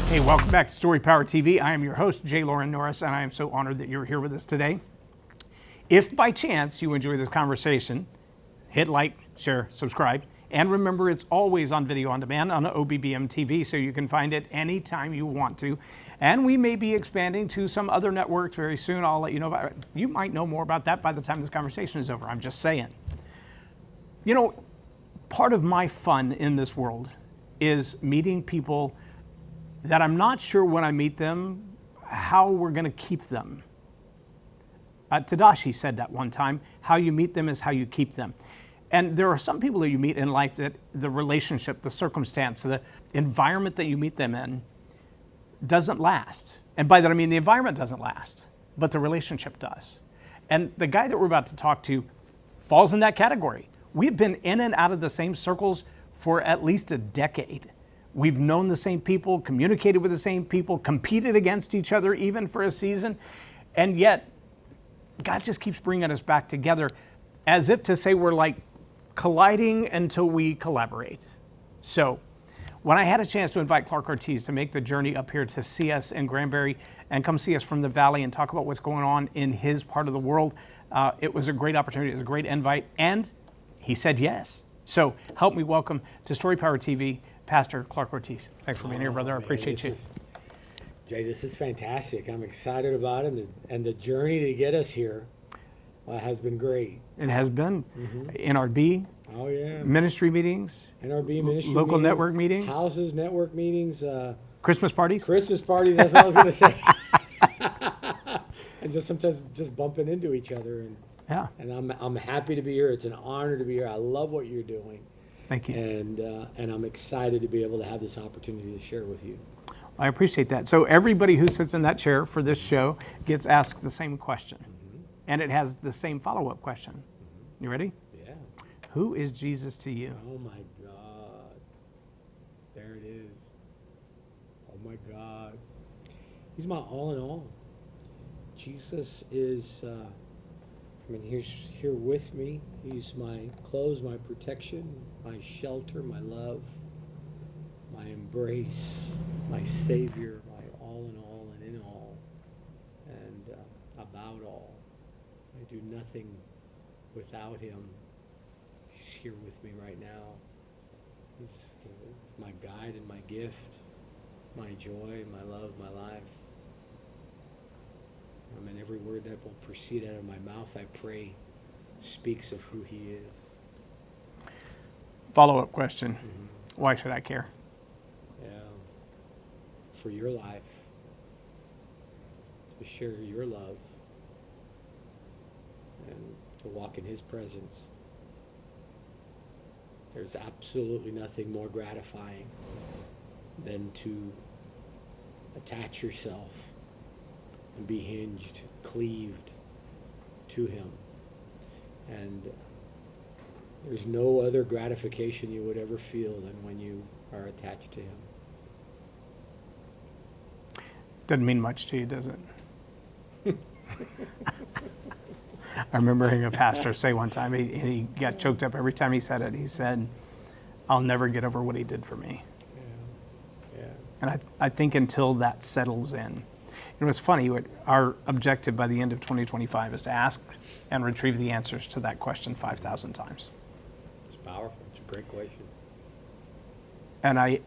Hey, welcome back to Storypower TV. I am your host, Loren Norris, and I am so honored that you're here with us today. If by chance you enjoy this conversation, hit like, share, subscribe, and remember it's always on video on demand on OBBM TV, so you can find it anytime you want to. And we may be expanding to some other networks very soon. I'll let you know about it. You might know more about that by the time this conversation is over. I'm just saying. You know, part of my fun in this world is meeting people that I'm not sure when I meet them how we're going to keep them. Tadashi said that one time, how you meet them is how you keep them. And there are some people that you meet in life that the relationship, the circumstance, the environment that you meet them in doesn't last. And by that I mean the environment doesn't last, but the relationship does. And the guy that we're about to talk to falls in that category. We've been in and out of the same circles for at least a decade. We've known the same people, communicated with the same people, competed against each other even for a season, and yet God just keeps bringing us back together as if to say we're like colliding until we collaborate. So when I had a chance to invite Clark Ortiz to make the journey up here to see us in Granbury and come see us from the Valley and talk about what's going on in his part of the world, it was a great opportunity, it was a great invite, and he said yes. So help me welcome to Storypower TV, Pastor Clark Ortiz. Thanks for being here, brother. I appreciate you. Jay, this is fantastic. I'm excited about it, and the journey to get us here has been great. It has been. NRB. Oh, yeah. Ministry meetings. NRB ministry local meetings, network meetings. Houses, network meetings. Christmas parties. Christmas parties, that's what I was going to say. And just sometimes just bumping into each other. And I'm happy to be here. It's an honor to be here. I love what you're doing. Thank you. And I'm excited to be able to have this opportunity to share with you. I appreciate that. So everybody who sits in that chair for this show gets asked the same question. And it has the same follow-up question. You ready? Yeah. Who is Jesus to you? Oh my God. There it is. Oh my God. He's my all in all. Jesus is, he's here with me. He's my clothes, my protection, my shelter, my love, my embrace, my Savior, my all and in all, and about all. I do nothing without him. He's here with me right now. He's my guide and my gift, my joy, my love, my life. Every word that will proceed out of my mouth, I pray, speaks of who he is. Follow-up question. Why should I care? Yeah. For your life. To share your love. And to walk in his presence. There's absolutely nothing more gratifying than to attach yourself and be hinged, cleaved to him. And there's no other gratification you would ever feel than when you are attached to him. Doesn't mean much to you, does it? I remember hearing a pastor say one time, he got choked up every time he said it. He said, I'll never get over what he did for me. Yeah. And I think until that settles in. It was funny, our objective by the end of 2025 is to ask and retrieve the answers to that question 5,000 times. It's powerful. It's a great question. And I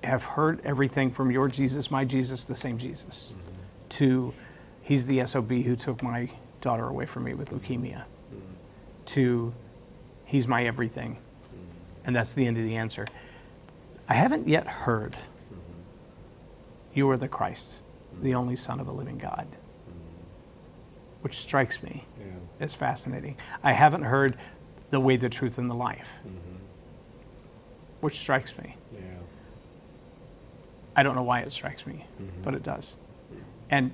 have heard everything from your Jesus, my Jesus, the same Jesus, to he's the SOB who took my daughter away from me with leukemia, to he's my everything. And that's the end of the answer. I haven't yet heard you are the Christ, the only Son of a living God, which strikes me as fascinating. I haven't heard the way, the truth, and the life, which strikes me. Yeah. I don't know why it strikes me, but it does. And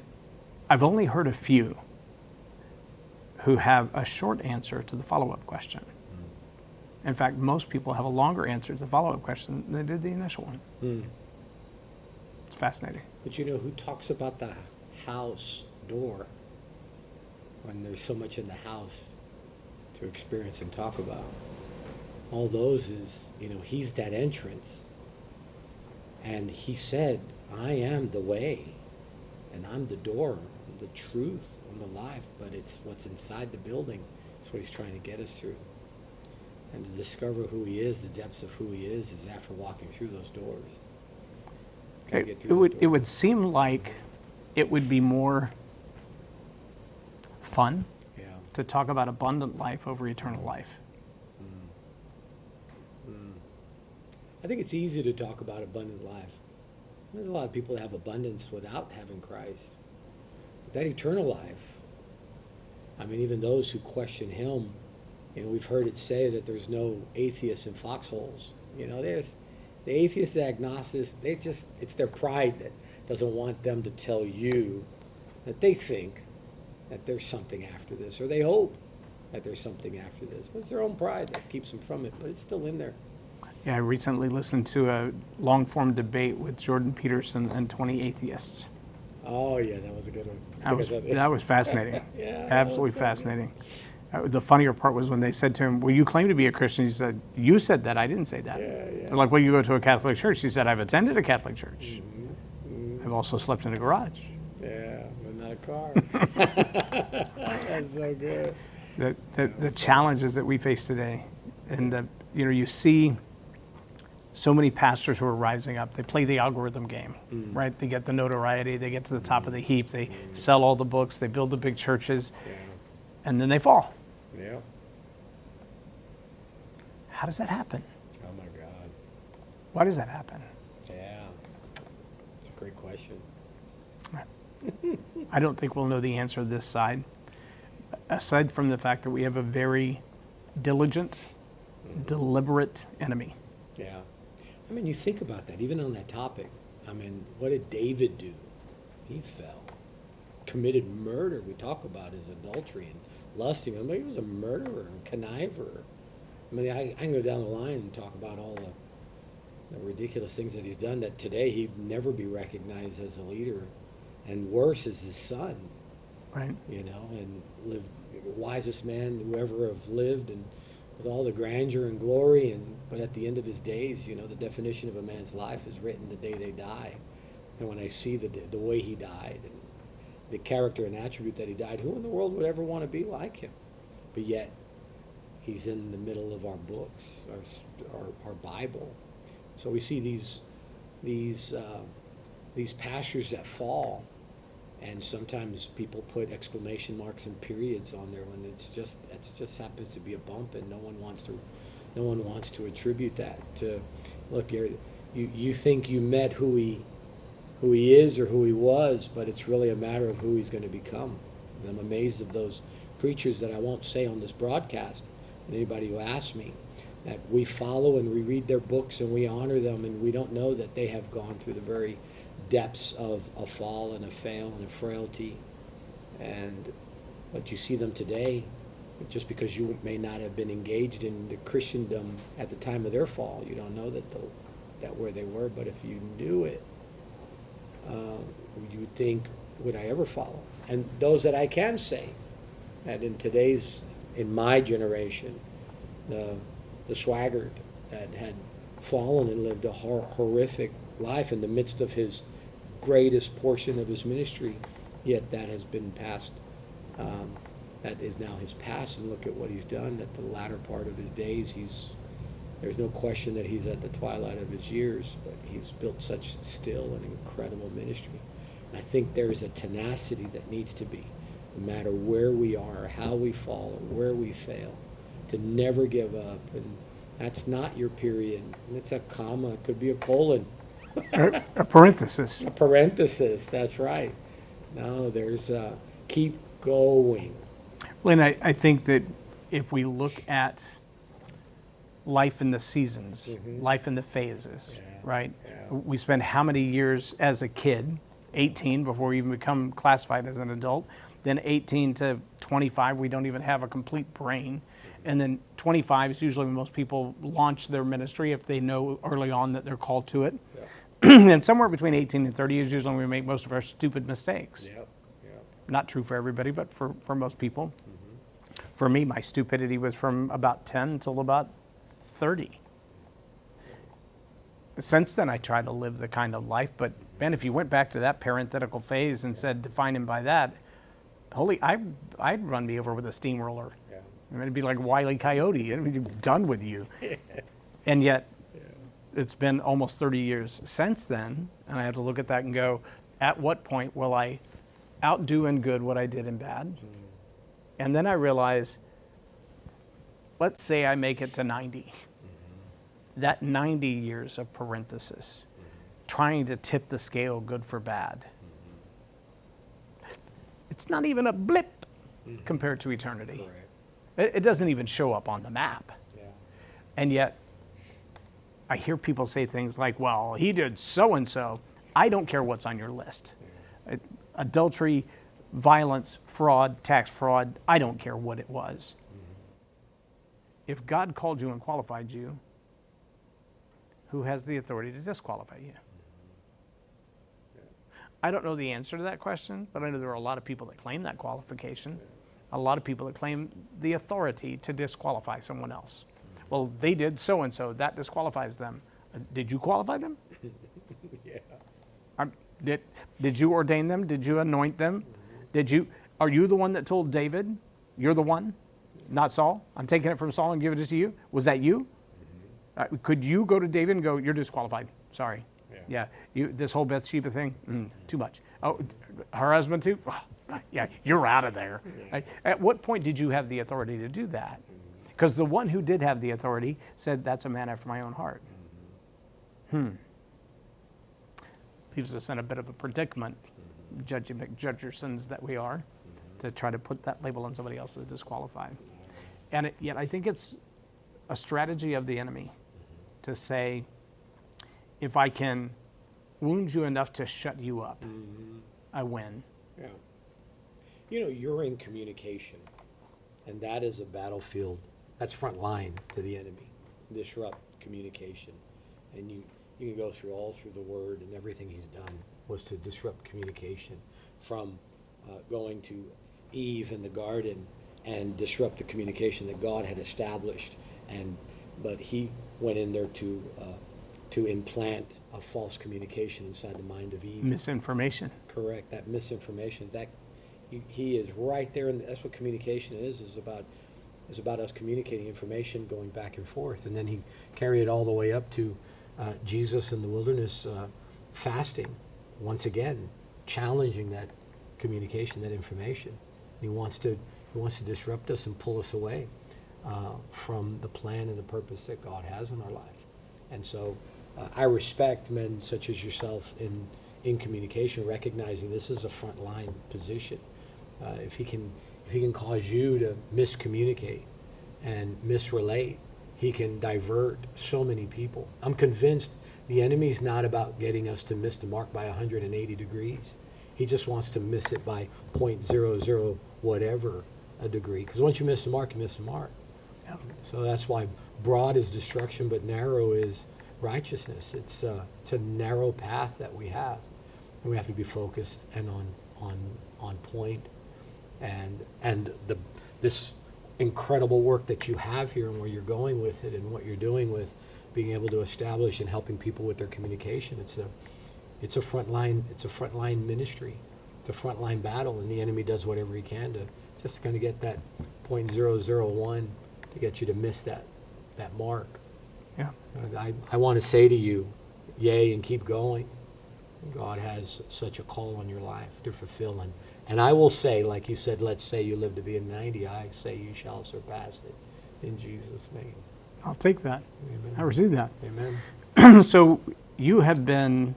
I've only heard a few who have a short answer to the follow-up question. In fact, most people have a longer answer to the follow-up question than they did the initial one. It's fascinating. But you know, who talks about the house door when there's so much in the house to experience and talk about? All those is, you know, he's that entrance. And he said, I am the way, and I'm the door, the truth, and the life, but it's what's inside the building. That's what he's trying to get us through. And to discover who he is, the depths of who he is after walking through those doors. It would seem like it would be more fun to talk about abundant life over eternal life. I think it's easy to talk about abundant life. There's a lot of people that have abundance without having Christ. But that eternal life, I mean, even those who question him, we've heard it say that there's no atheists in foxholes. There's the atheists, the agnostics, it's their pride that doesn't want them to tell you that they think that there's something after this, or they hope that there's something after this. But it's their own pride that keeps them from it, but it's still in there. Yeah, I recently listened to a long-form debate with Jordan Peterson and 20 atheists. Oh, yeah, that was a good one. That was fascinating. Yeah, absolutely fascinating. The funnier part was when they said to him, well, you claim to be a Christian. He said, you said that, I didn't say that. Yeah. They're like, well, you go to a Catholic church. He said, I've attended a Catholic church. I've also slept in a garage. Yeah, but not a car. That's so good. The challenges that we face today, and you see so many pastors who are rising up. They play the algorithm game, right? They get the notoriety, they get to the top of the heap, they sell all the books, they build the big churches, and then they fall. Yeah. How does that happen? Oh my God. Why does that happen? Yeah. It's a great question. I don't think we'll know the answer this side, aside from the fact that we have a very diligent, deliberate enemy. Yeah. I mean, you think about that, even on that topic. I mean, what did David do? He fell. Committed murder. We talk about his adultery and lusting. I mean, he was a murderer and conniver. I mean, I can go down the line and talk about all the ridiculous things that he's done that today he'd never be recognized as a leader. And worse is his son. Right. And lived the wisest man who ever have lived, and with all the grandeur and glory, but at the end of his days, the definition of a man's life is written the day they die. And when I see the way he died and the character and attribute that he died, who in the world would ever want to be like him? But yet, he's in the middle of our books, our Bible. So we see these pastors that fall, and sometimes people put exclamation marks and periods on there when it just happens to be a bump, and no one wants to attribute that to. Look, you think you met who he is or who he was, but it's really a matter of who he's going to become. And I'm amazed of those preachers that I won't say on this broadcast, and anybody who asks me, that we follow and we read their books and we honor them, and we don't know that they have gone through the very depths of a fall and a fail and a frailty. But you see them today, just because you may not have been engaged in the Christendom at the time of their fall, you don't know that where they were. But if you knew it, you would think, would I ever follow? And those that I can say that in my generation, the Swaggart that had fallen and lived a horrific life in the midst of his greatest portion of his ministry, yet that has been passed, that is now his past, and look at what he's done at the latter part of his days. There's no question that he's at the twilight of his years, but he's built such still an incredible ministry. And I think there's a tenacity that needs to be, no matter where we are, how we fall, or where we fail, to never give up. And that's not your period. And it's a comma. It could be a colon. A parenthesis. A parenthesis. That's right. No, there's keep going. Well, and I think that if we look at life in the seasons, life in the phases, right? Yeah. We spend how many years as a kid, 18 before we even become classified as an adult, then 18 to 25, we don't even have a complete brain. And then 25 is usually when most people launch their ministry if they know early on that they're called to it. Yeah. And somewhere between 18 and 30 is usually when we make most of our stupid mistakes. Yep. Yep. Not true for everybody, but for most people. For me, my stupidity was from about 10 until about 30. Since then, I try to live the kind of life, but Man, if you went back to that parenthetical phase and said, define him by that, I'd run me over with a steamroller. Yeah. I mean, it'd be like Wile E. Coyote. I'd be done with you. And yet, it's been almost 30 years since then, and I have to look at that and go, at what point will I outdo in good what I did in bad? And then I realize, let's say I make it to 90. That 90 years of parenthesis, trying to tip the scale good for bad. It's not even a blip compared to eternity. It doesn't even show up on the map. Yeah. And yet, I hear people say things like, well, he did so-and-so. I don't care what's on your list. Adultery, violence, fraud, tax fraud, I don't care what it was. If God called you and qualified you, who has the authority to disqualify you? I don't know the answer to that question, but I know there are a lot of people that claim that qualification. A lot of people that claim the authority to disqualify someone else. Well, they did so-and-so, that disqualifies them. Did you qualify them? Yeah. Did you ordain them? Did you anoint them? Are you the one that told David, you're the one, not Saul? I'm taking it from Saul and giving it to you. Was that you? Could you go to David and go, you're disqualified, sorry. Yeah, this whole Bathsheba thing, too much. Oh, her husband too? Oh, yeah, you're out of there. At what point did you have the authority to do that? Because the one who did have the authority said, that's a man after my own heart. Leaves us in a bit of a predicament, judgersons that we are, to try to put that label on somebody else as disqualified. And yet I think it's a strategy of the enemy to say, if I can wound you enough to shut you up, I win. Yeah. You know, you're in communication, and that is a battlefield. That's front line to the enemy. Disrupt communication. And you can go through the word, and everything he's done was to disrupt communication, from going to Eve in the garden and disrupt the communication that God had established. But he went in there to implant a false communication inside the mind of Eve. Misinformation. Correct. That misinformation. That he is right there, and that's what communication is about us communicating information, going back and forth. And then he carried it all the way up to Jesus in the wilderness, fasting, once again challenging that communication, that information. He wants to disrupt us and pull us away from the plan and the purpose that God has in our life. And so I respect men such as yourself in communication, recognizing this is a frontline position. If he can cause you to miscommunicate and misrelate, he can divert so many people. I'm convinced the enemy's not about getting us to miss the mark by 180 degrees. He just wants to miss it by 0.00 whatever a degree. Because once you miss the mark, you miss the mark. Yep. So that's why broad is destruction, but narrow is righteousness. It's a narrow path that we have, and we have to be focused and on point. And this incredible work that you have here, and where you're going with it, and what you're doing with being able to establish and helping people with their communication. It's a frontline ministry. It's a frontline battle, and the enemy does whatever he can to just kind of get that 0.001 to get you to miss that mark. Yeah. And I want to say to you, yay, and keep going. God has such a call on your life to fulfill. And I will say, like you said, let's say you live to be 90, I say you shall surpass it in Jesus' name. I'll take that. Amen. I receive that. Amen. So you have been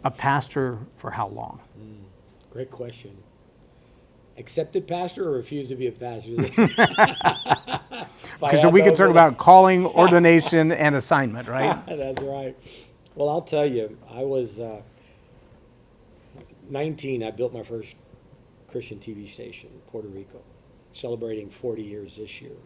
a pastor for how long? Great question. Accepted pastor or refused to be a pastor? Because we can talk about calling, ordination, and assignment, right? That's right. Well, I'll tell you, I was 19. I built my first Christian TV station in Puerto Rico, celebrating 40 years this year.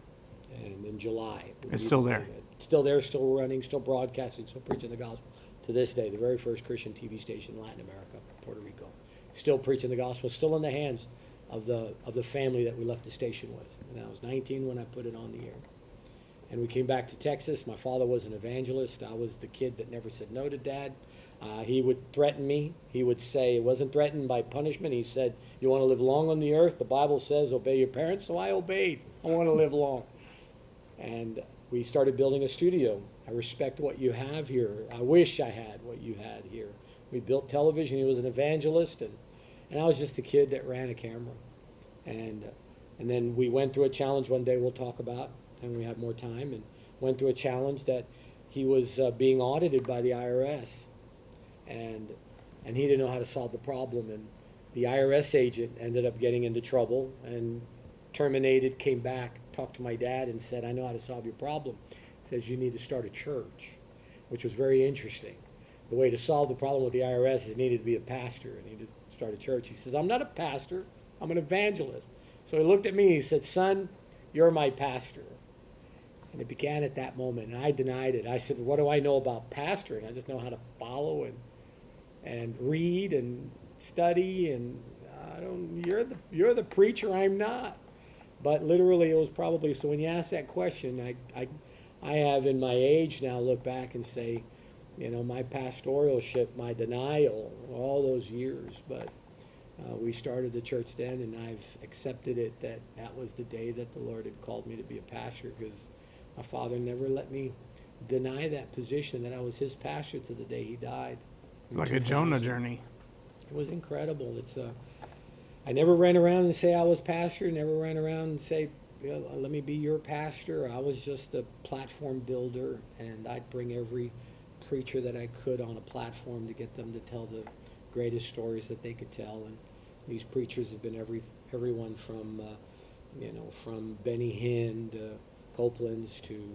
And in July. It's still there. Still there, still running, still broadcasting, still preaching the gospel. To this day, the very first Christian TV station in Latin America, Puerto Rico. Still preaching the gospel, still in the hands of the family that we left the station with. And I was 19 when I put it on the air. And we came back to Texas. My father was an evangelist. I was the kid that never said no to Dad. He would threaten me. He would say, it wasn't threatened by punishment. He said, you want to live long on the earth? The Bible says, obey your parents. So I obeyed. I want to live long. And we started building a studio. I respect what you have here. I wish I had what you had here. We built television. He was an evangelist, and I was just a kid that ran a camera. And then we went through a challenge one day we'll talk about, and we have more time, and went through a challenge that he was being audited by the IRS. And he didn't know how to solve the problem. And the IRS agent ended up getting into trouble and terminated, came back, talked to my dad and said, I know how to solve your problem. Says you need to start a church, which was very interesting. The way to solve the problem with the IRS is it needed to be a pastor and he needed to start a church. He says, I'm not a pastor, I'm an evangelist. So he looked at me and he said, son, you're my pastor. And it began at that moment, and I denied it. I said, what do I know about pastoring? I just know how to follow and read and study, and you're the preacher, I'm not. But literally it was probably, so when you ask that question, I have in my age now look back and say, my pastoralship, my denial, all those years, but we started the church then, and I've accepted it that was the day that the Lord had called me to be a pastor, because my father never let me deny that position, that I was his pastor to the day he died. It's like a Jonah journey. It was incredible. I never ran around and say I was pastor, never ran around and say, let me be your pastor. I was just a platform builder, and I'd bring every preacher that I could on a platform to get them to tell the greatest stories that they could tell. And these preachers have been everyone from from Benny Hinn to Copeland's to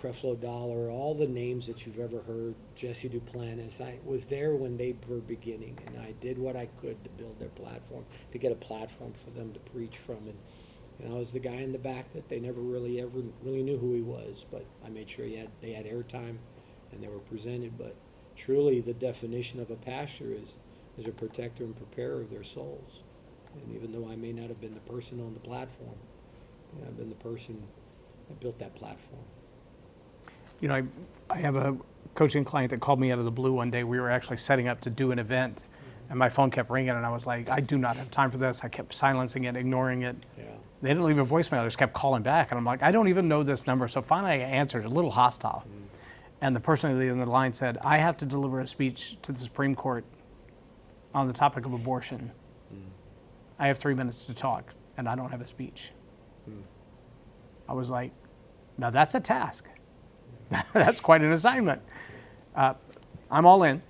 Creflo Dollar, all the names that you've ever heard, Jesse Duplantis. I was there when they were beginning, and I did what I could to build their platform, to get a platform for them to preach from. And I was the guy in the back that they never really knew who he was, but I made sure they had airtime and they were presented. But truly the definition of a pastor is a protector and preparer of their souls. And even though I may not have been the person on the platform, I've been the person that built that platform. I have a coaching client that called me out of the blue one day. We were actually setting up to do an event, and my phone kept ringing, and I was like, I do not have time for this. I kept silencing it, ignoring it. Yeah. They didn't leave a voicemail. They just kept calling back, and I'm like, I don't even know this number. So finally I answered, a little hostile. And the person on the other line said, I have to deliver a speech to the Supreme Court on the topic of abortion. I have 3 minutes to talk, and I don't have a speech. I was like, now that's a task. That's quite an assignment. I'm all in.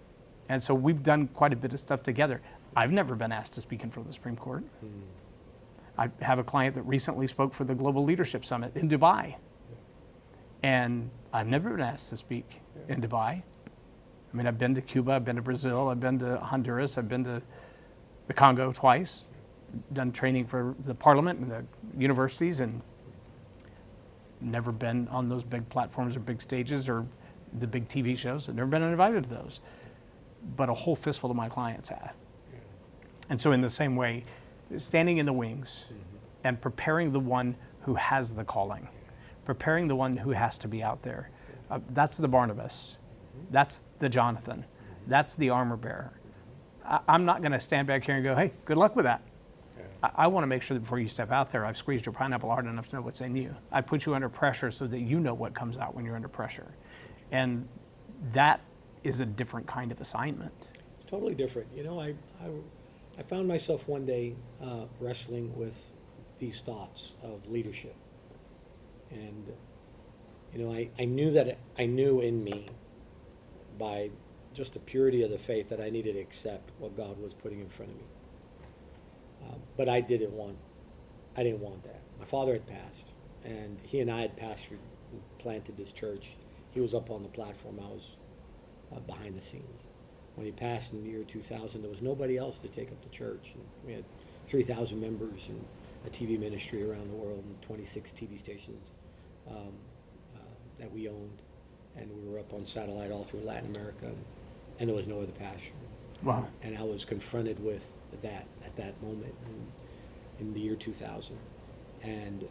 And so we've done quite a bit of stuff together. I've never been asked to speak in front of the Supreme Court. I have a client that recently spoke for the Global Leadership Summit in Dubai. And I've never been asked to speak in Dubai. I mean, I've been to Cuba, I've been to Brazil, I've been to Honduras, I've been to the Congo twice, done training for the parliament and the universities, and never been on those big platforms or big stages or the big TV shows. I've never been invited to those. But a whole fistful of my clients have. And so in the same way, standing in the wings and preparing the one who has the calling, preparing the one who has to be out there, that's the Barnabas. That's the Jonathan. That's the armor bearer. I'm not going to stand back here and go, hey, good luck with that. I want to make sure that before you step out there, I've squeezed your pineapple hard enough to know what's in you. I put you under pressure so that you know what comes out when you're under pressure. And that is a different kind of assignment. It's totally different. I found myself one day wrestling with these thoughts of leadership. And, I knew in me by just the purity of the faith that I needed to accept what God was putting in front of me. But I didn't want that. My father had passed, and he and I had pastored and planted this church. He was up on the platform. I was behind the scenes. When he passed in the year 2000, there was nobody else to take up the church. And we had 3,000 members and a TV ministry around the world and 26 TV stations that we owned. And we were up on satellite all through Latin America, and there was no other pastor. Wow. And I was confronted with that at that moment in the year 2000. And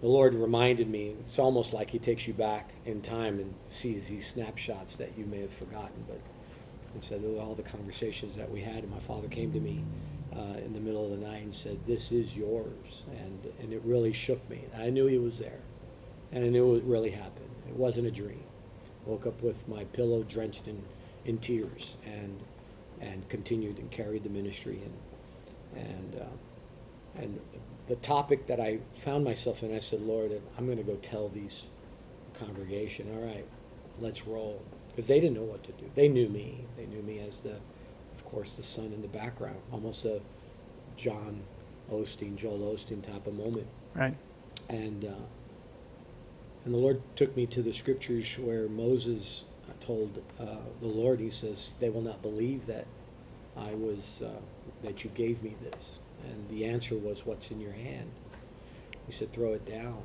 the Lord reminded me, it's almost like he takes you back in time and sees these snapshots that you may have forgotten, but instead of all the conversations that we had, and my father came to me in the middle of the night and said, "This is yours," and it really shook me. I knew he was there, and I knew it really happened. It wasn't a dream. Woke up with my pillow drenched in tears, and continued and carried the ministry, and the topic that I found myself in, I said, "Lord, I'm going to go tell these congregation, all right, let's roll," because they didn't know what to do. They knew me. They knew me as of course, the son in the background, almost a Joel Osteen type of moment. Right. And the Lord took me to the scriptures where Moses told the Lord, he says, "They will not believe that that you gave me this." And the answer was, "What's in your hand?" He said, "Throw it down."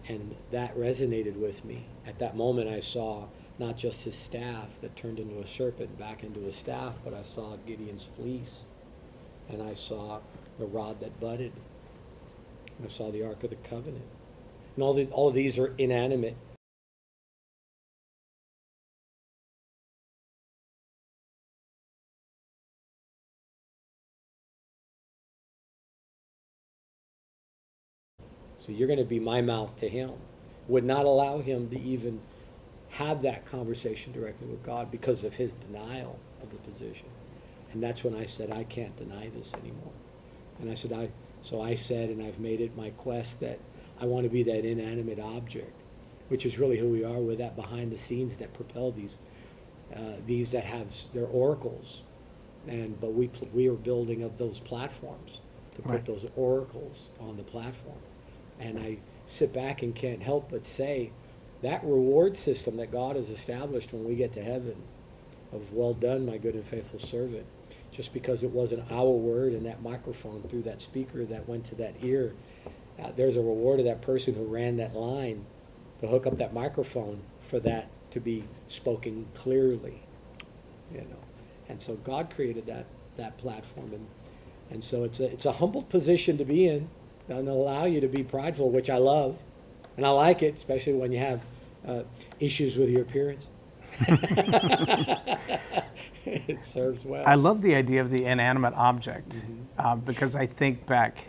And that resonated with me. At that moment, I saw not just his staff that turned into a serpent back into a staff, but I saw Gideon's fleece, and I saw the rod that budded, and I saw the Ark of the Covenant. And all of these are inanimate. So you're going to be my mouth to him. Would not allow him to even have that conversation directly with God because of his denial of the position. And that's when I said, I can't deny this anymore. And I said, so I said, and I've made it my quest that I want to be that inanimate object, which is really who we are. We're that behind the scenes that propel these that have their oracles. But we are building of those platforms to put those oracles on the platform. And I sit back and can't help but say that reward system that God has established when we get to heaven of "Well done, my good and faithful servant," just because it wasn't our word in that microphone through that speaker that went to that ear, there's a reward of that person who ran that line to hook up that microphone for that to be spoken clearly, And so God created that platform, and so it's a humble position to be in. Doesn't allow you to be prideful, which I love, and I like it, especially when you have issues with your appearance. It serves well. I love the idea of the inanimate object, because I think back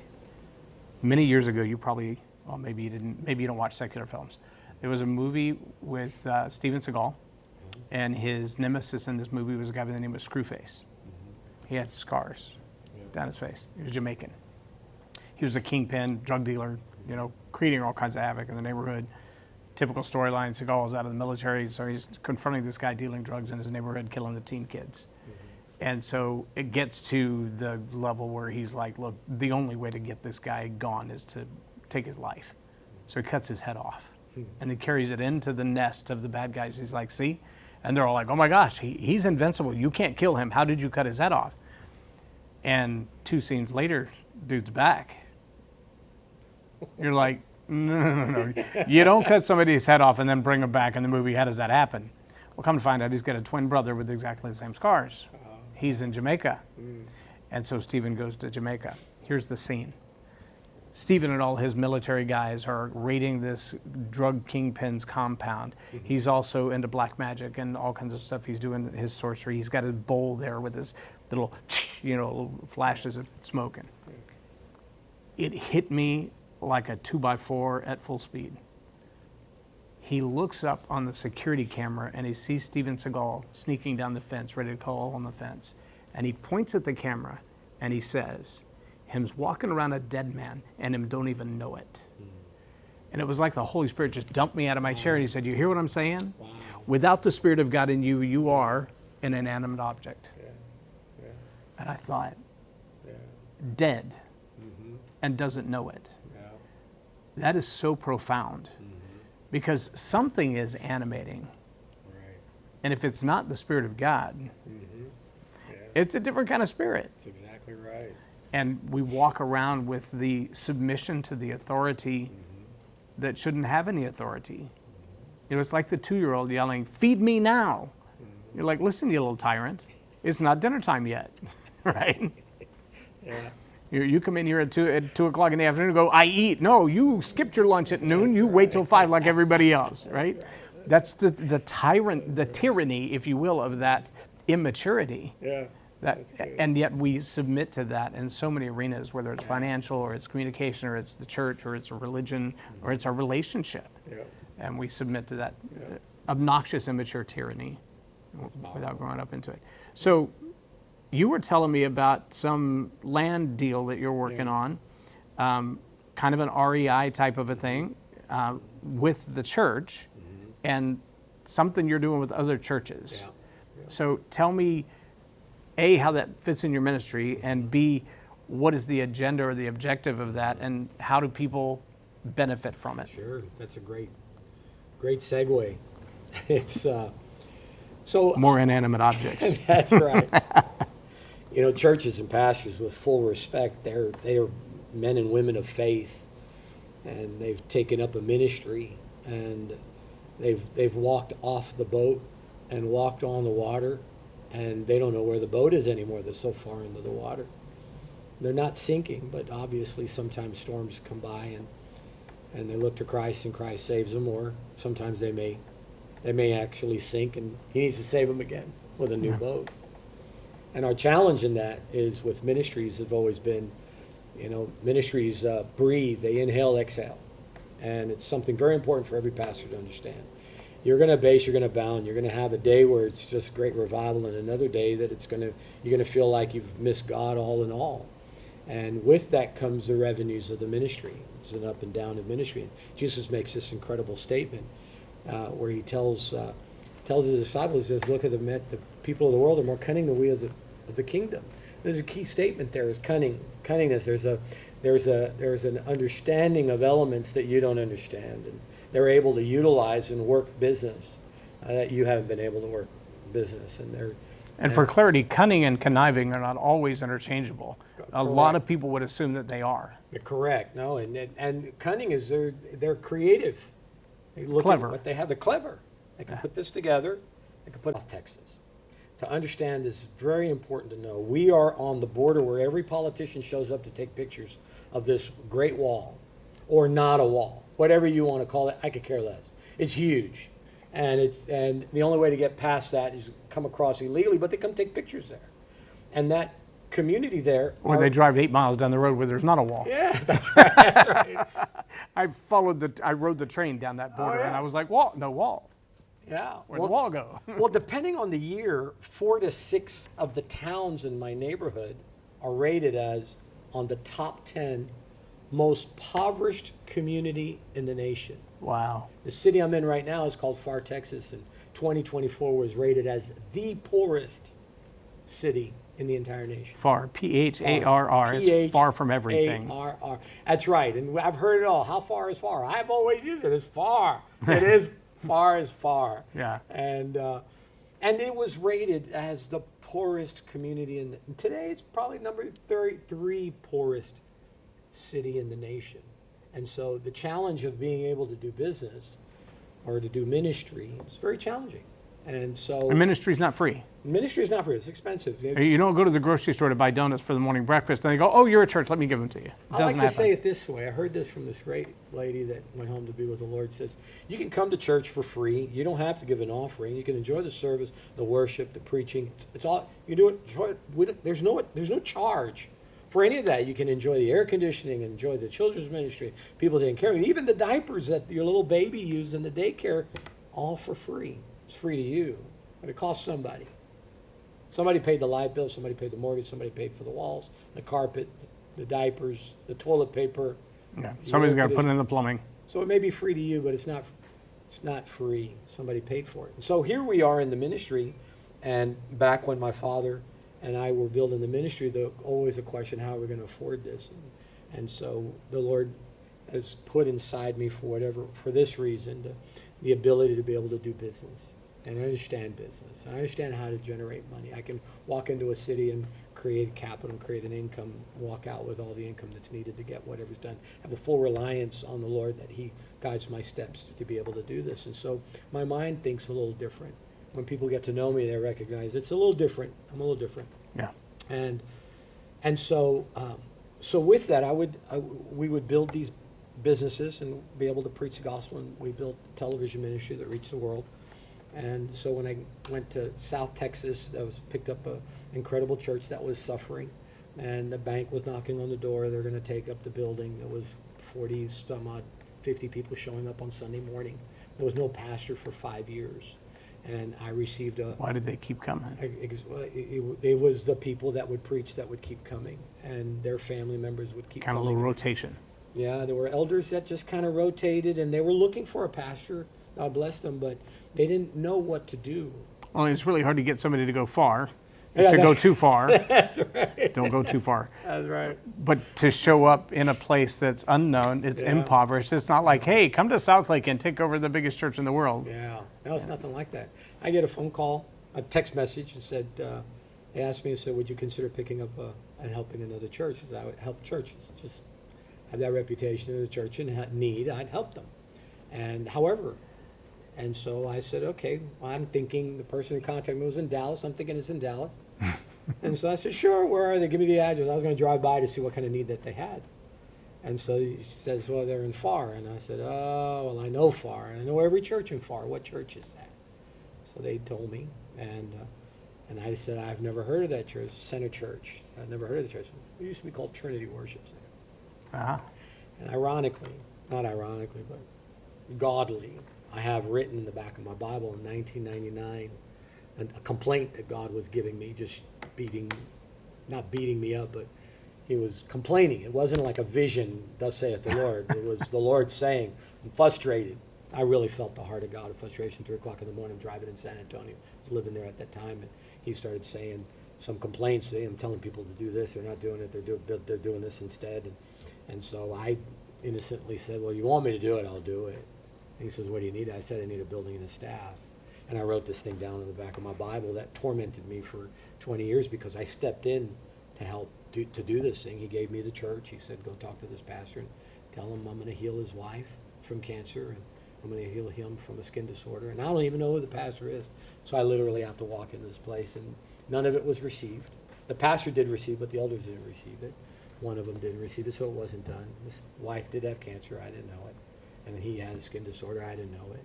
many years ago. You probably, well, maybe you didn't. Maybe you don't watch secular films. There was a movie with Steven Seagal, and his nemesis in this movie was a guy by the name of Screwface. He had scars down his face. He was Jamaican. He was a kingpin, drug dealer, creating all kinds of havoc in the neighborhood. Typical storyline, Seagal was out of the military, so he's confronting this guy dealing drugs in his neighborhood, killing the teen kids. And so it gets to the level where he's like, look, the only way to get this guy gone is to take his life. So he cuts his head off, and he carries it into the nest of the bad guys. He's like, see? And they're all like, oh my gosh, he's invincible. You can't kill him. How did you cut his head off? And 2 scenes later, dude's back. You're like, no. You don't cut somebody's head off and then bring him back in the movie. How does that happen? Well, come to find out, he's got a twin brother with exactly the same scars. He's in Jamaica. And so Stephen goes to Jamaica. Here's the scene. Stephen and all his military guys are raiding this drug kingpin's compound. He's also into black magic and all kinds of stuff. He's doing his sorcery. He's got his bowl there with his little, little flashes of smoke. It hit me like a 2x4 at full speed. He looks up on the security camera and he sees Steven Seagal sneaking down the fence, ready to call on the fence. And he points at the camera and he says, him's walking around a dead man and him don't even know it. And it was like the Holy Spirit just dumped me out of my chair and he said, you hear what I'm saying? Wow. Without the Spirit of God in you, you are an inanimate object. And I thought, dead and doesn't know it. That is so profound, because something is animating. And if it's not the Spirit of God, it's a different kind of spirit. That's exactly right. And we walk around with the submission to the authority that shouldn't have any authority. It's like the 2-year-old yelling, feed me now. You're like, listen, you little tyrant. It's not dinner time yet, right? You come in here at 2 o'clock in the afternoon and go, I eat. No, you skipped your lunch at noon. You wait till 5 like everybody else, right? That's the tyranny, if you will, of that immaturity. Yeah. And yet we submit to that in so many arenas, whether it's financial or it's communication or it's the church or it's a religion or it's our relationship. Yeah. And we submit to that obnoxious, immature tyranny without growing up into it. So you were telling me about some land deal that you're working on, kind of an REI type of a thing with the church, and something you're doing with other churches. Yeah. So tell me, A, how that fits in your ministry, and B, what is the agenda or the objective of that, and how do people benefit from it? Sure, that's a great segue. It's so More inanimate objects. That's right. You know, churches and pastors, with full respect, they are men and women of faith, and they've taken up a ministry, and they've walked off the boat and walked on the water, and they don't know where the boat is anymore. They're so far into the water. They're not sinking, but obviously sometimes storms come by, and they look to Christ, and Christ saves them, or sometimes they may actually sink, and he needs to save them again with a new boat. And our challenge in that is, with ministries, have always been, you know, ministries breathe, they inhale, exhale. And it's something very important for every pastor to understand. You're going to base, you're going to bound, you're going to have a day where it's just great revival, and another day that you're going to feel like you've missed God all in all. And with that comes the revenues of the ministry. It's an up and down of ministry. And Jesus makes this incredible statement where he tells his disciples, he says, look at the people of the world are more cunning than we of the kingdom. There's a key statement there, is cunningness. There's an understanding of elements that you don't understand, and they're able to utilize and work business that you haven't been able to work business. And for clarity, cunning and conniving are not always interchangeable. A lot of people would assume that they are. You're correct. No, and cunning is they're creative. They look Clever. at what they have. They're clever. They can put this together. They can put South Texas. To understand this is very important to know. We are on the border where every politician shows up to take pictures of this great wall, or not a wall, whatever you want to call it. I could care less. It's huge, and the only way to get past that is come across illegally. But they come take pictures there, and that community there. Or they drive 8 miles down the road where there's not a wall. Yeah, that's right. Right. I rode the train down that border, and I was like, wall, no wall. Yeah. Where'd the wall go? Well, depending on the year, 4 to 6 of the towns in my neighborhood are rated as on the top 10 most impoverished community in the nation. Wow. The city I'm in right now is called Far, Texas, and 2024 was rated as the poorest city in the entire nation. Far, P-H-A-R-R. It's far from everything. P-H-A-R-R. That's right, and I've heard it all. How far is far? I've always used it as far. It is far as far. Yeah. And it was rated as the poorest community and today it's probably number 33 poorest city in the nation. And so the challenge of being able to do business or to do ministry is very challenging. And so ministry's not free. Ministry is not free. It's expensive. You don't go to the grocery store to buy donuts for the morning breakfast, and they go, oh, you're a church, let me give them to you. I like to say it this way. I heard this from this great lady that went home to be with the Lord. Says, you can come to church for free. You don't have to give an offering. You can enjoy the service, the worship, the preaching. It's all, you do it, enjoy it. There's no charge for any of that. You can enjoy the air conditioning, enjoy the children's ministry, people taking care of you. Even the diapers that your little baby used in the daycare, all for free. It's free to you, but it costs somebody. Somebody paid the light bill, somebody paid the mortgage, somebody paid for the walls, the carpet, the diapers, the toilet paper. Yeah, somebody's got to put in the plumbing. So it may be free to you, but it's not free. Somebody paid for it. And so here we are in the ministry, and back when my father and I were building the ministry, there was always a question, how are we going to afford this? And so the Lord has put inside me for this reason, the ability to be able to do business. And I understand business. I understand how to generate money. I can walk into a city and create capital, create an income, walk out with all the income that's needed to get whatever's done. Have the full reliance on the Lord that He guides my steps to be able to do this. And so my mind thinks a little different. When people get to know me, they recognize it's a little different. I'm a little different. Yeah. And so so with that, we would build these businesses and be able to preach the gospel, and we built a television ministry that reached the world. And so when I went to South Texas, I picked up an incredible church that was suffering, and the bank was knocking on the door. They're going to take up the building. There was 40 some odd, 50 people showing up on Sunday morning. There was no pastor for 5 years, and I received a. Why did they keep coming? It was the people that would preach that would keep coming, and their family members would keep Kind of a coming. little rotation. Yeah, there were elders that just kind of rotated, and they were looking for a pastor. God bless them, but they didn't know what to do. Well, it's really hard to get somebody to go far. Yeah, To go too far, That's right. don't go too far. That's right. But to show up in a place that's unknown, it's Yeah. impoverished. It's not like, hey, come to South Lake and take over the biggest church in the world. Yeah, no, it's nothing like that. I get a phone call, a text message, and said, they asked me, said, would you consider picking up and helping another church? I said, I would help churches. Just have that reputation in the church and had need, I'd help them. And however, and so I said, okay, well, I'm thinking the person who contacted me was in Dallas. I'm thinking it's in Dallas. And so I said, sure, where are they? Give me the address. I was going to drive by to see what kind of need that they had. And so he says, well, they're in Far. And I said, oh, well, I know Far. I know every church in Far. What church is that? So they told me. And I said, I've never heard of that church, Center Church. So I've never heard of the church. It used to be called Trinity Worship Center. Uh-huh. And ironically, not ironically, but godly, I have written in the back of my Bible in 1999 a complaint that God was giving me, just not beating me up, but he was complaining. It wasn't like a vision, thus saith the Lord. It was the Lord saying, I'm frustrated. I really felt the heart of God of frustration. 3 o'clock in the morning, driving in San Antonio. I was living there at that time, and he started saying some complaints. I'm telling people to do this. They're not doing it. They're doing this instead. And so I innocently said, well, you want me to do it, I'll do it. And he says, what do you need? I said, I need a building and a staff. And I wrote this thing down in the back of my Bible that tormented me for 20 years because I stepped in to help to do this thing. He gave me the church. He said, go talk to this pastor and tell him I'm going to heal his wife from cancer, and I'm going to heal him from a skin disorder. And I don't even know who the pastor is. So I literally have to walk into this place, and none of it was received. The pastor did receive, but the elders didn't receive it. One of them didn't receive it, so it wasn't done. His wife did have cancer. I didn't know it. And he had a skin disorder. I didn't know it.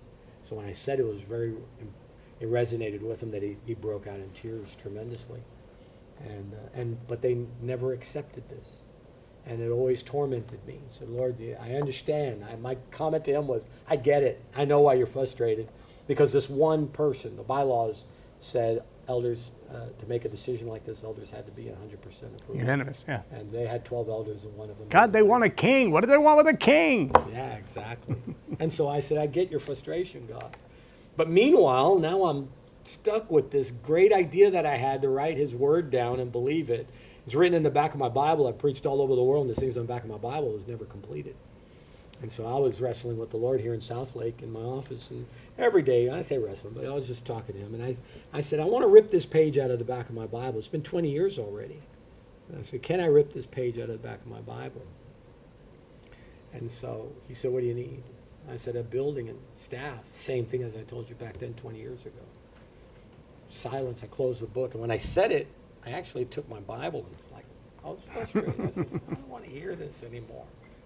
So when I said it it resonated with him that he broke out in tears tremendously. But they never accepted this. And it always tormented me. I said, Lord, I understand. My comment to him was, I get it. I know why you're frustrated. Because this one person, the bylaws said elders, to make a decision like this, elders had to be 100% approved. Unanimous, yeah. And they had 12 elders, and one of them. God, they want a king. What do they want with a king? Yeah, exactly. And so I said, I get your frustration, God. But meanwhile, now I'm stuck with this great idea that I had to write his word down and believe it. It's written in the back of my Bible. I preached all over the world, and the things on the back of my Bible was never completed. And so I was wrestling with the Lord here in South Lake in my office, and every day, I say wrestling, but I was just talking to him. And I said, I want to rip this page out of the back of my Bible. It's been 20 years already. And I said, can I rip this page out of the back of my Bible? And so he said, what do you need? I said, a building and staff. Same thing as I told you back then 20 years ago. Silence. I closed the book. And when I said it, I actually took my Bible, and it's like, I was frustrated. I said, I don't want to hear this anymore.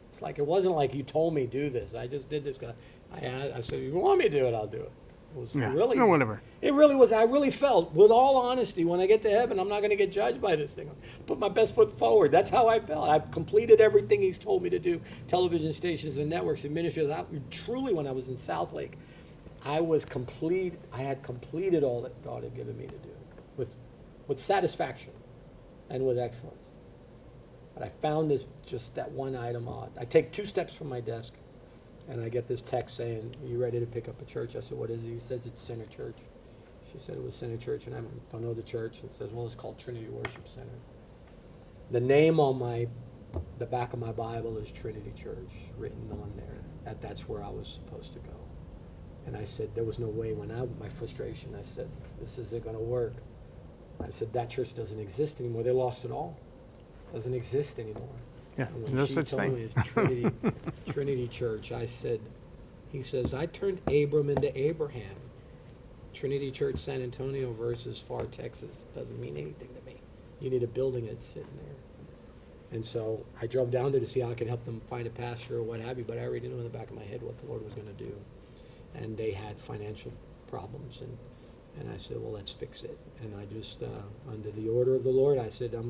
It's like, it wasn't like you told me do this. I just did this. I said, you want me to do it, I'll do it. It was really, no, whatever. It really was. I really felt, with all honesty, when I get to heaven, I'm not going to get judged by this thing. Put my best foot forward. That's how I felt. I've completed everything he's told me to do. Television stations and networks and ministries. Truly, when I was in South Lake, I had completed all that God had given me to do with satisfaction and with excellence. But I found just that one item odd. I take 2 steps from my desk, and I get this text saying, are you ready to pick up a church? I said, what is it? He says, it's Center Church. She said it was Center Church, and I don't know the church. And says, well, it's called Trinity Worship Center. The name on the back of my Bible is Trinity Church, written on there. That's where I was supposed to go. And I said, there was no way my frustration, I said, this isn't going to work. I said, that church doesn't exist anymore. They lost it all. It doesn't exist anymore. Yeah, And when no she such told thing. me it's Trinity Church, he says, I turned Abram into Abraham. Trinity Church San Antonio versus Far Texas doesn't mean anything to me. You need a building that's sitting there. And so I drove down there to see how I could help them find a pastor or what have you, but I already knew in the back of my head what the Lord was going to do. And they had financial problems, and I said, well, let's fix it. And I just, under the order of the Lord, I said, the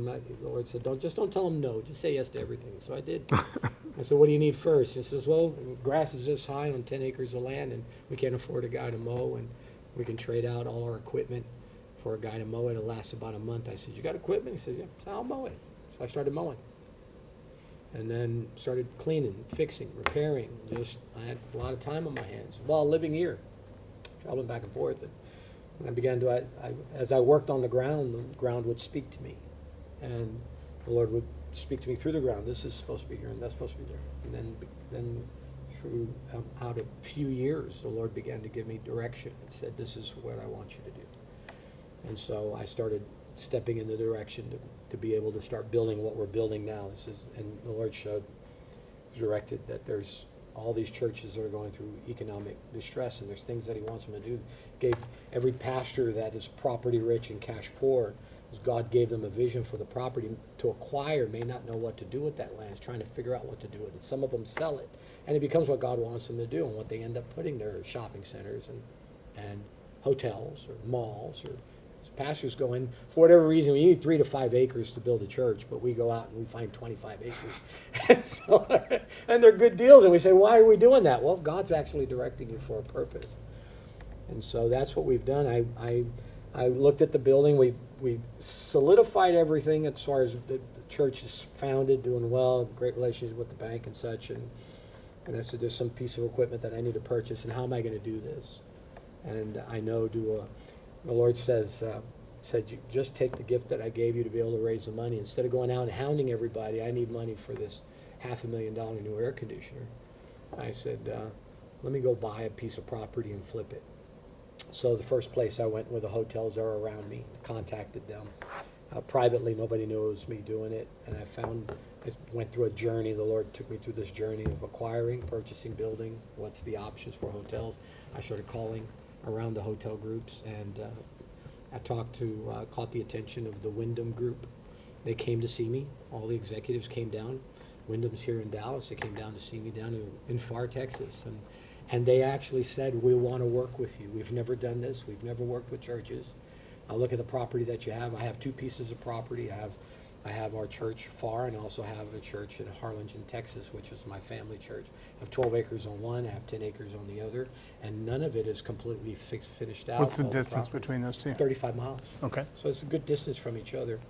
Lord said, don't tell them no, just say yes to everything. So I did. I said, what do you need first? He says, well, grass is this high on 10 acres of land, and we can't afford a guy to mow, and we can trade out all our equipment for a guy to mow it. It'll last about a month. I said, you got equipment? He says, yeah. So I'll mow it. So I started mowing. And then started cleaning, fixing, repairing. I had a lot of time on my hands while living here, traveling back and forth. And I began to, as I worked on the ground would speak to me. And the Lord would speak to me through the ground. This is supposed to be here, and that's supposed to be there. And then through out a few years, the Lord began to give me direction and said, this is what I want you to do. And so I started stepping in the direction to be able to start building what we're building now. And the Lord directed that there's all these churches that are going through economic distress, and there's things that he wants them to do. Gave every pastor that is property rich and cash poor, God gave them a vision for the property to acquire, may not know what to do with that land, trying to figure out what to do with it. Some of them sell it, and it becomes what God wants them to do, and what they end up putting there are shopping centers and hotels or malls. Or pastors go in, for whatever reason, we need 3 to 5 acres to build a church, but we go out and we find 25 acres. And they're good deals, and we say, why are we doing that? Well, God's actually directing you for a purpose. And so that's what we've done. I looked at the building. We solidified everything as far as the church is founded, doing well, great relations with the bank and such. And I said, there's some piece of equipment that I need to purchase, and how am I going to do this? And I know the Lord said, you just take the gift that I gave you to be able to raise the money. Instead of going out and hounding everybody, I need money for this $500,000 new air conditioner. I said, let me go buy a piece of property and flip it. So the first place I went were the hotels that were around me, contacted them. Privately, nobody knew it was me doing it. And I went through a journey. The Lord took me through this journey of acquiring, purchasing, building. What's the options for hotels? I started calling around the hotel groups, and I caught the attention of the Wyndham Group. They came to see me. All the executives came down. Wyndham's here in Dallas. They came down to see me down in Far, Texas. And they actually said, we want to work with you. We've never done this. We've never worked with churches. I look at the property that you have. I have 2 pieces of property. I have our church Far, and I also have a church in Harlingen, Texas, which is my family church. I have 12 acres on one. I have 10 acres on the other, and none of it is completely finished out. What's the distance between those two? 35 miles. Okay. So it's a good distance from each other.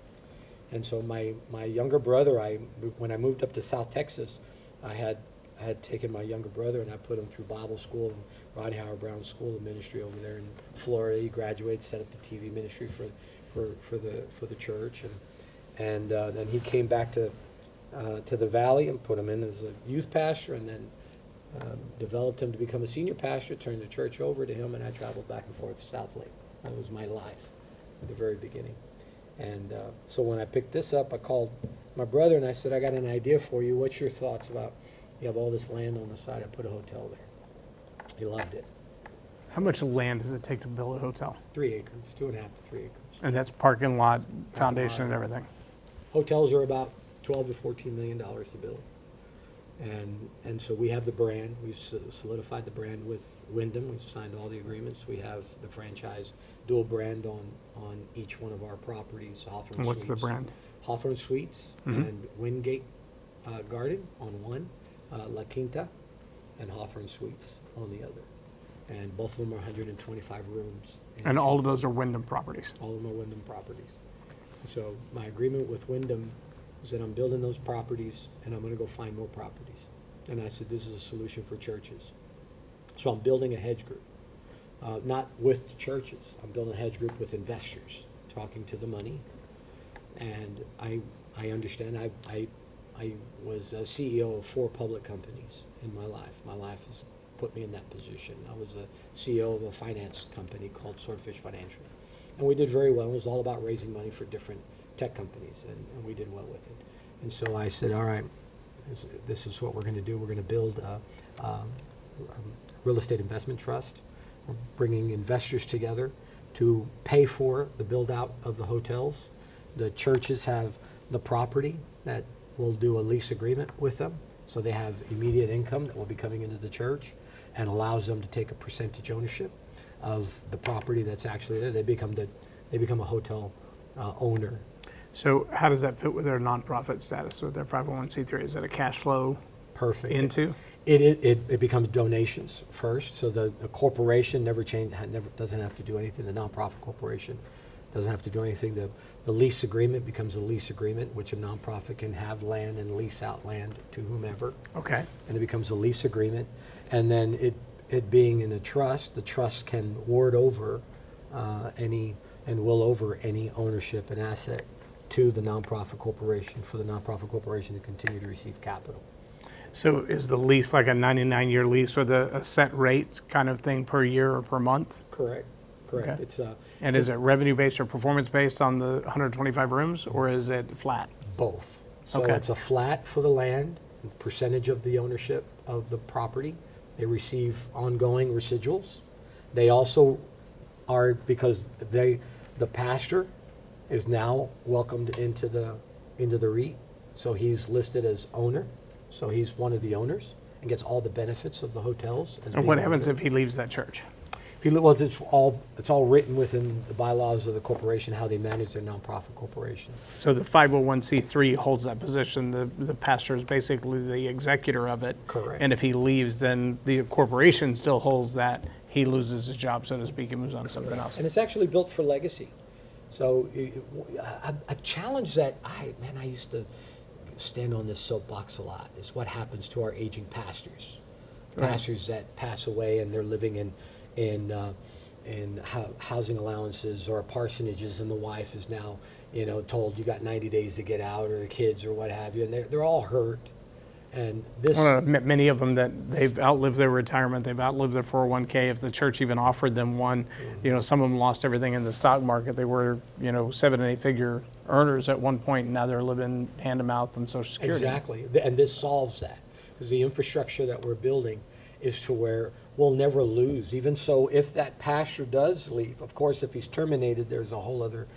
And so my younger brother, when I moved up to South Texas, I had taken my younger brother and I put him through Bible school and Rodney Howard Brown School of Ministry over there in Florida. He graduated, set up the TV ministry for the church, and then he came back to the Valley and put him in as a youth pastor, and then developed him to become a senior pastor. Turned the church over to him, and I traveled back and forth to South Lake. That was my life at the very beginning. And so when I picked this up, I called my brother and I said, I got an idea for you. What's your thoughts about, you have all this land on the side, I put a hotel there. He loved it. How much land does it take to build a hotel? 3 acres, 2.5 to 3 acres. And that's parking lot, foundation, and everything. Hotels are about $12 to $14 million to build. And so we have the brand. We've solidified the brand with Wyndham. We've signed all the agreements. We have the franchise dual brand on each one of our properties. Hawthorne And what's Suites. the brand? Hawthorne Suites and Wingate Garden on one, La Quinta, and Hawthorne Suites on the other. And both of them are 125 rooms. And all of those are Wyndham properties? All of them are Wyndham properties. So my agreement with Wyndham is that I'm building those properties and I'm going to go find more properties. And I said, this is a solution for churches. So I'm building a hedge group, not with churches. I'm building a hedge group with investors, talking to the money. And I understand. I was a CEO of 4 public companies in my life. My life has put me in that position. I was a CEO of a finance company called Swordfish Financial. And we did very well. It was all about raising money for different tech companies, and we did well with it. And so I said, all right, this is what we're going to do. We're going to build a real estate investment trust. We're bringing investors together to pay for the build out of the hotels. The churches have the property that we'll do a lease agreement with them, so they have immediate income that will be coming into the church and allows them to take a percentage ownership of the property that's actually there. They become a hotel owner. So how does that fit with their nonprofit status, with their 501c3? Is that a cash flow Perfect. into? It becomes donations first, so the corporation never doesn't have to do anything. The nonprofit corporation doesn't have to do anything. The lease agreement becomes a lease agreement, which a nonprofit can have land and lease out land to whomever. Okay. And it becomes a lease agreement, and then it being in a trust, the trust can ward over will over any ownership and asset to the nonprofit corporation, for the nonprofit corporation to continue to receive capital. So is the lease like a 99-year lease with a set rate kind of thing per year or per month? Correct. Okay. It's And is it revenue-based or performance-based on the 125 rooms, or is it flat? both. So Okay. it's a flat for the land, percentage of the ownership of the property. They receive ongoing residuals. They also are, because the pastor is now welcomed into the REIT, so he's listed as owner. So he's one of the owners and gets all the benefits of the hotels. And what happens if he leaves that church? It's all written within the bylaws of the corporation, how they manage their nonprofit corporation. So the 501c3 holds that position. The pastor is basically the executor of it. Correct. And if he leaves, then the corporation still holds that. He loses his job, so to speak, and moves on to something else. And it's actually built for legacy. So a challenge that I used to stand on this soapbox a lot is what happens to our aging pastors. Right. Pastors that pass away and they're living in housing allowances or parsonages, and the wife is now, told you got 90 days to get out, or the kids or what have you, and they're all hurt. And this, many of them that they've outlived their retirement, they've outlived their 401k. If the church even offered them one, some of them lost everything in the stock market. They were, 7 and 8 figure earners at one point, and now they're living hand to mouth on Social Security. Exactly, and this solves that, because the infrastructure that we're building is to where we'll never lose. Even so, if that pastor does leave, of course, if he's terminated, there's a whole other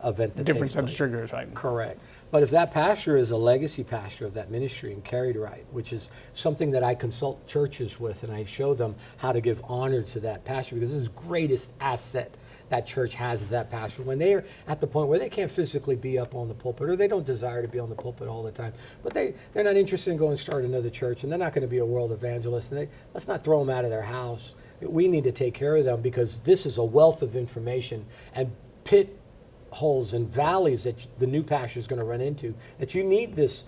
event that Different takes set of place. triggers, right? Correct. But if that pastor is a legacy pastor of that ministry and carried right, which is something that I consult churches with, and I show them how to give honor to that pastor, because this is the greatest asset that church has, is that pastor. When they are at the point where they can't physically be up on the pulpit, or they don't desire to be on the pulpit all the time, but they're not interested in going and start another church, and they're not going to be a world evangelist, and let's not throw them out of their house. We need to take care of them, because this is a wealth of information and pitholes and valleys that the new pastor is going to run into, that you need this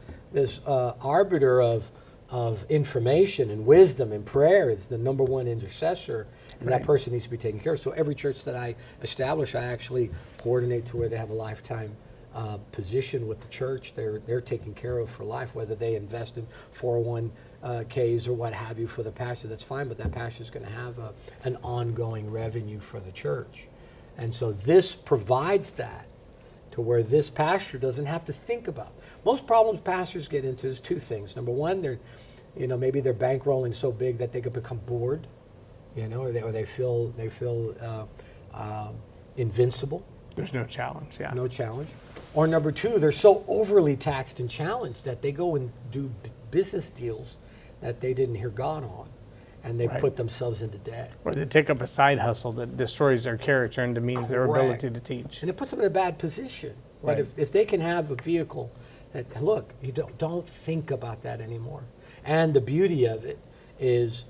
arbiter of information and wisdom and prayer. Is the number one intercessor, and Right. that person needs to be taken care of. So every church that I establish, I actually coordinate to where they have a lifetime position with the church. They're taken care of for life, whether they invest in 401ks or what have you for the pastor. That's fine, but that pastor is going to have an ongoing revenue for the church. And so this provides that to where this pastor doesn't have to think about. Most problems pastors get into is two things. Number one, maybe they're bankrolling so big that they could become bored, or they feel invincible. There's no challenge, yeah. No challenge. Or number two, they're so overly taxed and challenged that they go and do business deals that they didn't hear God on, and they Right. put themselves into debt. Or they take up a side hustle that destroys their character and demeans their Correct. ability to teach. And it puts them in a bad position. But Right. if they can have a vehicle that, look, you don't think about that anymore. And the beauty of it is,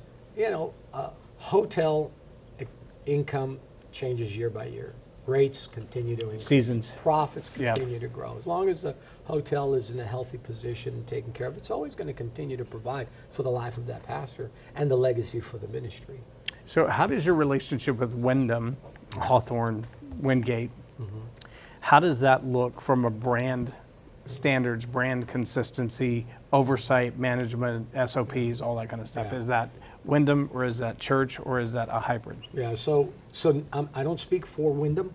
hotel income changes year by year. Rates continue to increase. Seasons. Profits Yeah. continue to grow. As long as the hotel is in a healthy position and taken care of, it's always going to continue to provide for the life of that pastor and the legacy for the ministry. So how does your relationship with Wyndham, Hawthorne, Wingate, how does that look from a brand standards, brand consistency, oversight, management, SOPs, all that kind of stuff? Yeah. Is that Wyndham, or is that church, or is that a hybrid? Yeah, so I don't speak for Wyndham.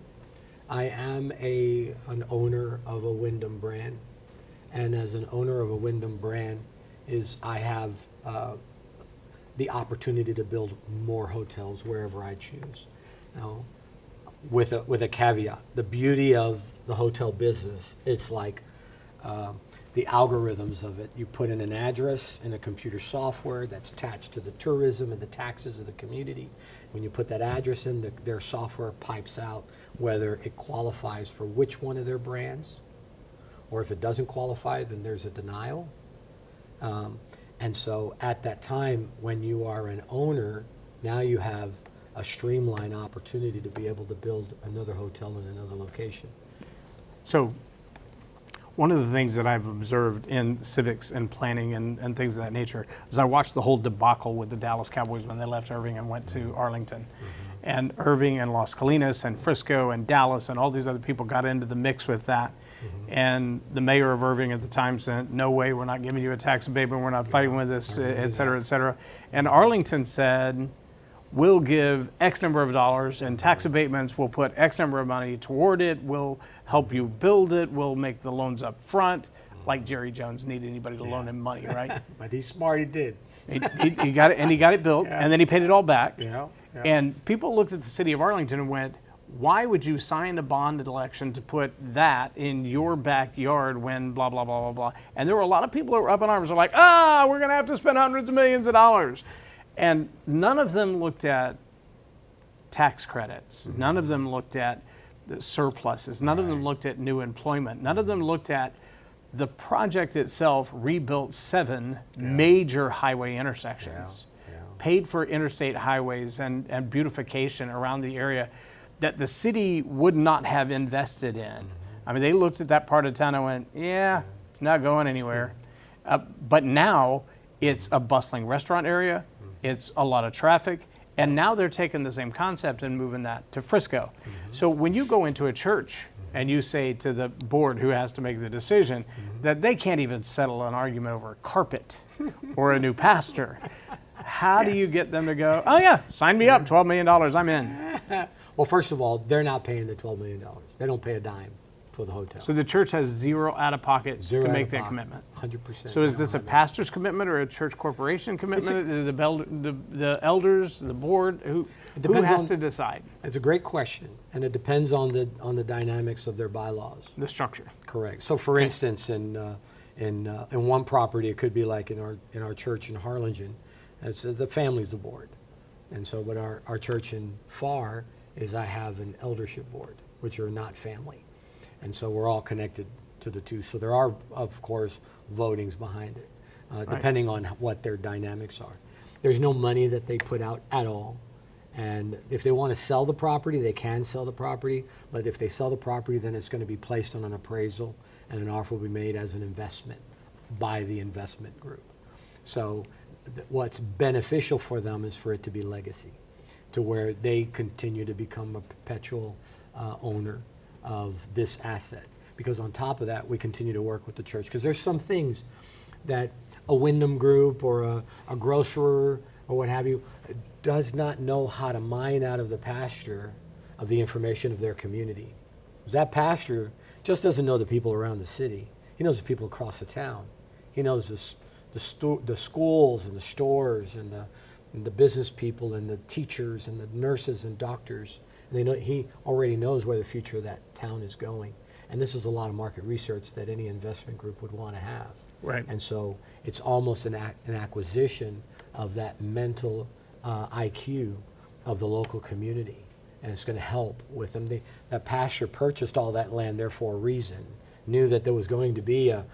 I am an owner of a Wyndham brand, and as an owner of a Wyndham brand, I have the opportunity to build more hotels wherever I choose. Now, with a caveat, the beauty of the hotel business, it's like the algorithms of it. You put in an address in a computer software that's attached to the tourism and the taxes of the community. When you put that address in, their software pipes out whether it qualifies for which one of their brands, or if it doesn't qualify, then there's a denial. And so at that time, when you are an owner, now you have a streamlined opportunity to be able to build another hotel in another location. So one of the things that I've observed in civics and planning and things of that nature is I watched the whole debacle with the Dallas Cowboys when they left Irving and went to Arlington. And Irving and Las Colinas and Frisco and Dallas and all these other people got into the mix with that. And the mayor of Irving at the time said, no way, we're not giving you a tax abatement, we're not fighting with this, et cetera, et cetera. And Arlington said, we'll give X number of dollars and tax abatements, we'll put X number of money toward it, we'll help you build it, we'll make the loans up front. Like Jerry Jones needed anybody to loan him money, right? But he's smart, he did. He got it, and he got it built, and then he paid it all back. Yeah. And people looked at the city of Arlington and went, why would you sign a bond election to put that in your backyard when blah, blah, blah, blah, blah. And there were a lot of people that were up in arms, like, we're going to have to spend hundreds of millions of dollars. And none of them looked at tax credits. None of them looked at the surpluses. None of them looked at new employment. None of them looked at the project itself rebuilt 7 major highway intersections, paid for interstate highways and beautification around the area that the city would not have invested in. I mean, they looked at that part of town and went, it's not going anywhere. But now it's a bustling restaurant area, it's a lot of traffic, and now they're taking the same concept and moving that to Frisco. So when you go into a church and you say to the board who has to make the decision that they can't even settle an argument over carpet or a new pastor, how do you get them to go, oh yeah, sign me up, $12 million, I'm in? Well, first of all, they're not paying the $12 million. They don't pay a dime for the hotel. So the church has zero out of pocket to make that commitment. 100%. So is this a pastor's commitment or a church corporation commitment? The elders, the board, who has to decide? It's a great question, and it depends on the dynamics of their bylaws. The structure. Correct. So, for instance, in one property, it could be like in our church in Harlingen, it's the family's the board, and so what our church in Farr is, I have an eldership board, which are not family. And so we're all connected to the two. So there are, of course, votings behind it, depending on what their dynamics are. There's no money that they put out at all. And if they want to sell the property, they can sell the property. But if they sell the property, then it's going to be placed on an appraisal, and an offer will be made as an investment by the investment group. So what's beneficial for them is for it to be legacy, to where they continue to become a perpetual owner of this asset. Because on top of that, we continue to work with the church. Because there's some things that a Wyndham Group or a grocer or what have you does not know how to mine out of the pasture of the information of their community. Because that pasture just doesn't know the people around the city. He knows the people across the town. He knows the schools and the stores and the business people and the teachers and the nurses and doctors. And he already knows where the future of that town is going. And this is a lot of market research that any investment group would want to have. Right. And so it's almost an acquisition of that mental IQ of the local community. And it's going to help with them. That pasture purchased all that land there for a reason, knew that there was going to be a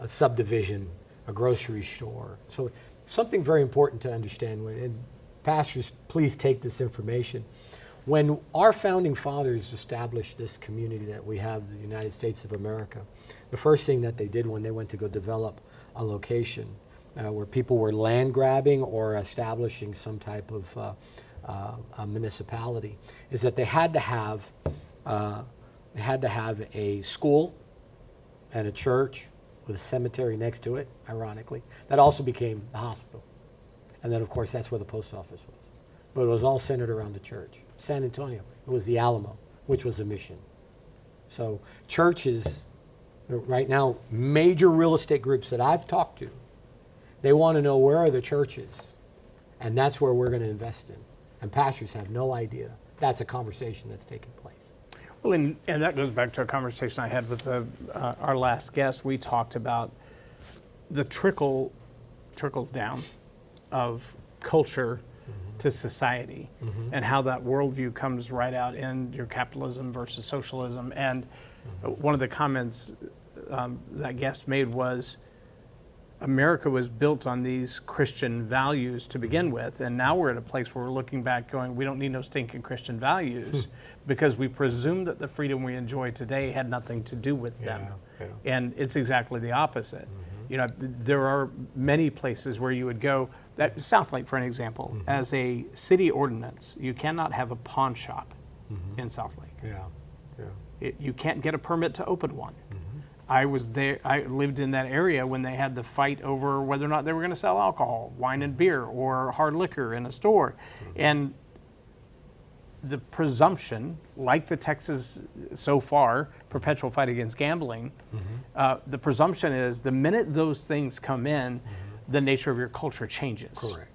subdivision, a grocery store. So something very important to understand, and pastors, please take this information. When our founding fathers established this community that we have, the United States of America, the first thing that they did when they went to go develop a location where people were land grabbing or establishing some type of a municipality is that they had to have a school and a church with a cemetery next to it, ironically. That also became the hospital. And then, of course, that's where the post office was. But it was all centered around the church. San Antonio, it was the Alamo, which was a mission. So churches, right now, major real estate groups that I've talked to, they want to know where are the churches. And that's where we're going to invest in. And pastors have no idea. That's a conversation that's taking place. Well, and that goes back to a conversation I had with our last guest. We talked about the trickle down of culture to society, and how that worldview comes right out in your capitalism versus socialism. And one of the comments that guest made was, America was built on these Christian values to begin with, and now we're at a place where we're looking back going, we don't need no stinking Christian values because we presume that the freedom we enjoy today had nothing to do with them. And it's exactly the opposite. You know, there are many places where you would go, that South Lake, for an example, as a city ordinance, you cannot have a pawn shop in South Lake. You can't get a permit to open one. I was there, I lived in that area when they had the fight over whether or not they were going to sell alcohol, wine and beer, or hard liquor in a store. And the presumption, like the Texas, so far, perpetual fight against gambling, the presumption is the minute those things come in, the nature of your culture changes. Correct.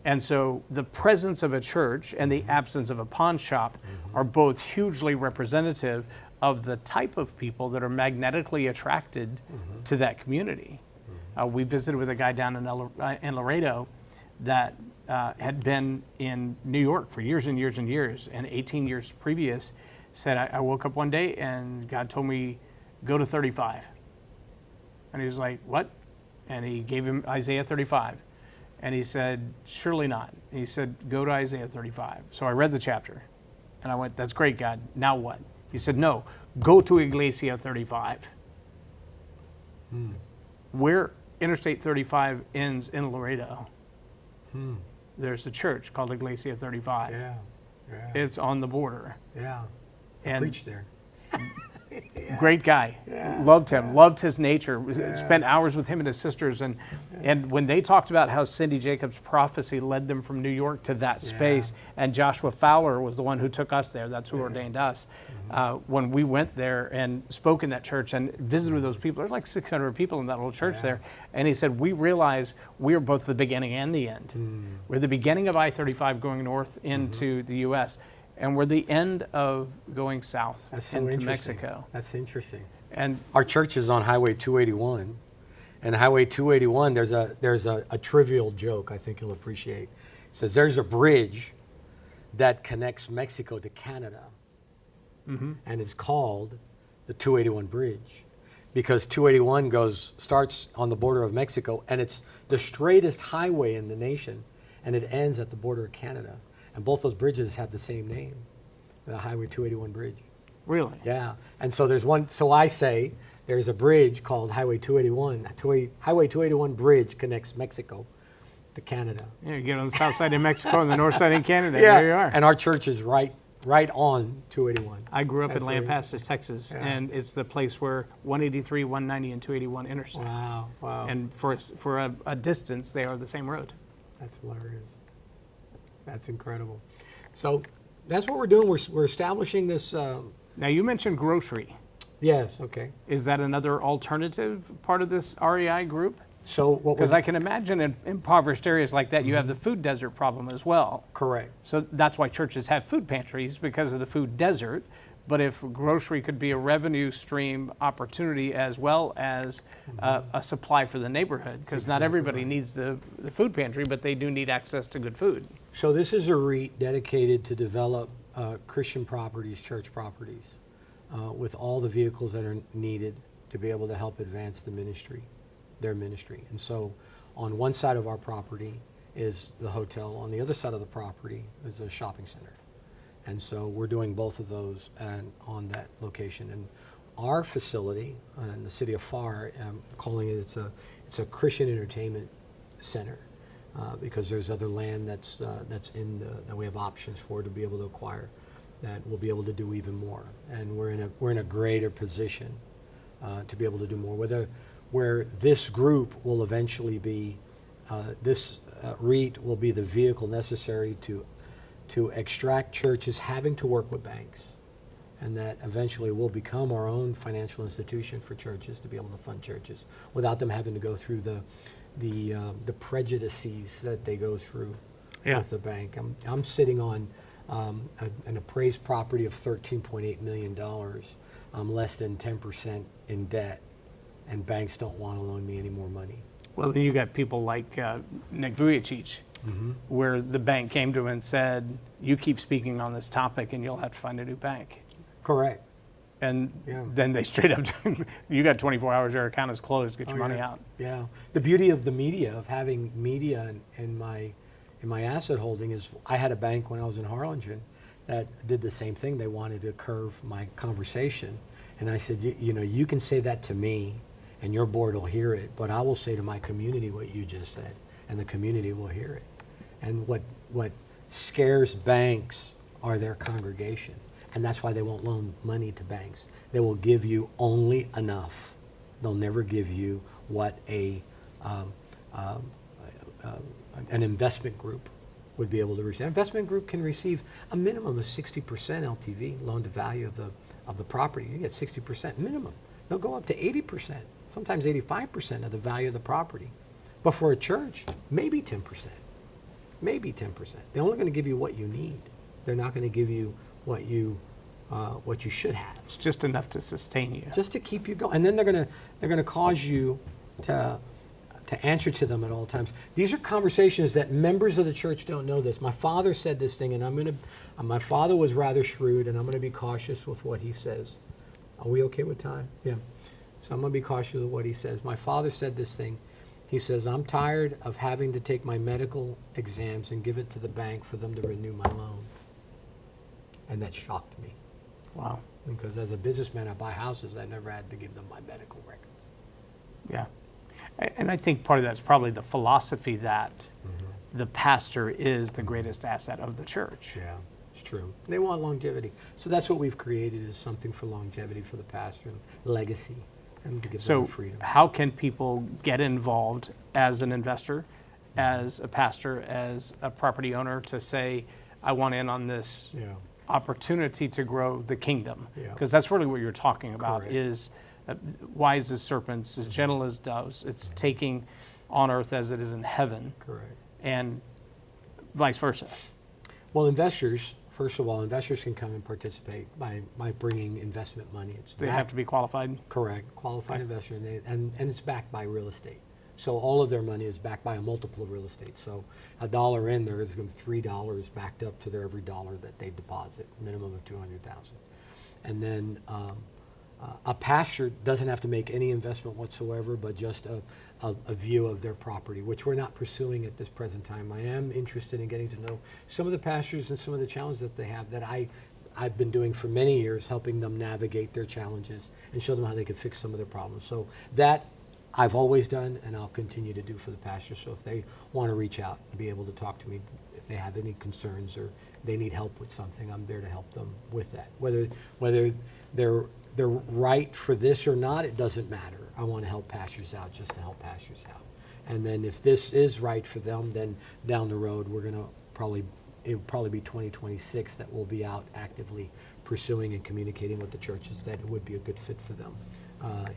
And so the presence of a church and the absence of a pawn shop are both hugely representative of the type of people that are magnetically attracted to that community. We visited with a guy down in Laredo that had been in New York for years and years and years, and 18 years previous, said, I woke up one day and God told me, go to 35. And he was like, what? And he gave him Isaiah 35. And he said, surely not. He said, go to Isaiah 35. So I read the chapter, and I went, that's great, God, now what? He said, no, go to Iglesia 35. Where Interstate 35 ends in Laredo, there's a church called Iglesia 35. It's on the border. I And preached there. great guy, loved him, loved his nature, spent hours with him and his sisters. And when they talked about how Cindy Jacobs' prophecy led them from New York to that space, and Joshua Fowler was the one who took us there, that's who ordained us. When we went there and spoke in that church and visited with those people, there's like 600 people in that little church there. And he said, we realize we are both the beginning and the end. We're the beginning of I-35 going north into the U.S., and we're the end of going south into Mexico. That's interesting. And our church is on Highway 281, and Highway 281. There's a trivial joke I think you'll appreciate. It says there's a bridge that connects Mexico to Canada, and it's called the 281 Bridge, because 281 starts on the border of Mexico, and it's the straightest highway in the nation, and it ends at the border of Canada. And both those bridges have the same name, the Highway 281 Bridge. really? Yeah. And so there's one, so I say there's a bridge called Highway 281. Highway 281 Bridge connects Mexico to Canada. Yeah, you get on the south side in Mexico and the north side in Canada. There you are. And our church is right on 281. I grew up That's in very Lampasas, Texas, Yeah. and it's the place where 183, 190, and 281 intersect. Wow. And for a distance, they are the same road. That's hilarious. That's incredible. So that's what we're doing. We're establishing this. Now, you mentioned grocery. Yes. Okay. Is that another alternative part of this REI group? So what Because I can imagine in impoverished areas like that, you have the food desert problem as well. correct. So that's why churches have food pantries, because of the food desert. But if grocery could be a revenue stream opportunity as well as a supply for the neighborhood, because not everybody needs the food pantry, but they do need access to good food. So this is a REIT dedicated to develop Christian properties, church properties, with all the vehicles that are needed to be able to help advance the ministry, their ministry. And so on one side of our property is the hotel. On the other side of the property is a shopping center. And so we're doing both of those on that location. And our facility in the city of Pharr, calling it, it's a Christian entertainment center, because there's other land that's that we have options for to be able to acquire, that we'll be able to do even more. And we're in a greater position to be able to do more. Where this group will eventually be, this REIT will be the vehicle necessary to extract churches having to work with banks, and that eventually will become our own financial institution for churches to be able to fund churches without them having to go through the prejudices that they go through with the bank. I'm sitting on an appraised property of $13.8 million, less than 10% in debt, and banks don't want to loan me any more money. Well, then you got people like Nick Vujicic, where the bank came to him and said, you keep speaking on this topic and you'll have to find a new bank. Correct. And then they straight up, you got 24 hours, your account is closed, get your money out. Yeah. The beauty of the media, of having media in my asset holding, is I had a bank when I was in Harlingen that did the same thing. They wanted to curve my conversation. And I said, you know, you can say that to me and your board will hear it, but I will say to my community what you just said, and the community will hear it. And what scares banks are their congregation. And that's why they won't loan money to banks. They will give you only enough. They'll never give you what an investment group would be able to receive. An investment group can receive a minimum of 60% LTV, loan to value of the property. You get 60% minimum. They'll go up to 80%, sometimes 85% of the value of the property. But for a church, maybe 10%. Maybe 10%. They're only going to give you what you need. They're not going to give you what you should have. It's just enough to sustain you. Just to keep you going. And then they're gonna cause you to answer to them at all times. These are conversations that members of the church don't know this. My father said this thing, and my father was rather shrewd, and I'm gonna be cautious with what he says. Are we okay with time? Yeah. So I'm gonna be cautious with what he says. My father said this thing. He says, I'm tired of having to take my medical exams and give it to the bank for them to renew my loan. And that shocked me. Wow. Because as a businessman, I buy houses. I never had to give them my medical records. Yeah. And I think part of that's probably the philosophy that the pastor is the greatest asset of the church. Yeah, it's true. They want longevity. So that's what we've created, is something for longevity for the pastor, and legacy, and to give them freedom. So how can people get involved as an investor, as a pastor, as a property owner, to say, I want in on this opportunity to grow the kingdom? Because that's really what you're talking about. Correct. Is wise as serpents, as gentle as doves. It's taking on earth as it is in heaven. Correct. And vice versa. Well, investors, first of all, investors can come and participate by bringing investment money. They have to be qualified? Correct. Qualified investor, and it's backed by real estate. So all of their money is backed by a multiple of real estate. So $1 in there is going to be $3 backed up to their every dollar that they deposit, minimum of $200,000. And then a pastor doesn't have to make any investment whatsoever, but just a view of their property, which we're not pursuing at this present time. I am interested in getting to know some of the pastors and some of the challenges that they have that I've been doing for many years, helping them navigate their challenges and show them how they can fix some of their problems. So that I've always done, and I'll continue to do for the pastors. So if they want to reach out and be able to talk to me, if they have any concerns or they need help with something, I'm there to help them with that. Whether they're right for this or not, it doesn't matter. I want to help pastors out just to help pastors out. And then if this is right for them, then down the road it'll probably be 2026 that we'll be out actively pursuing and communicating with the churches that it would be a good fit for them.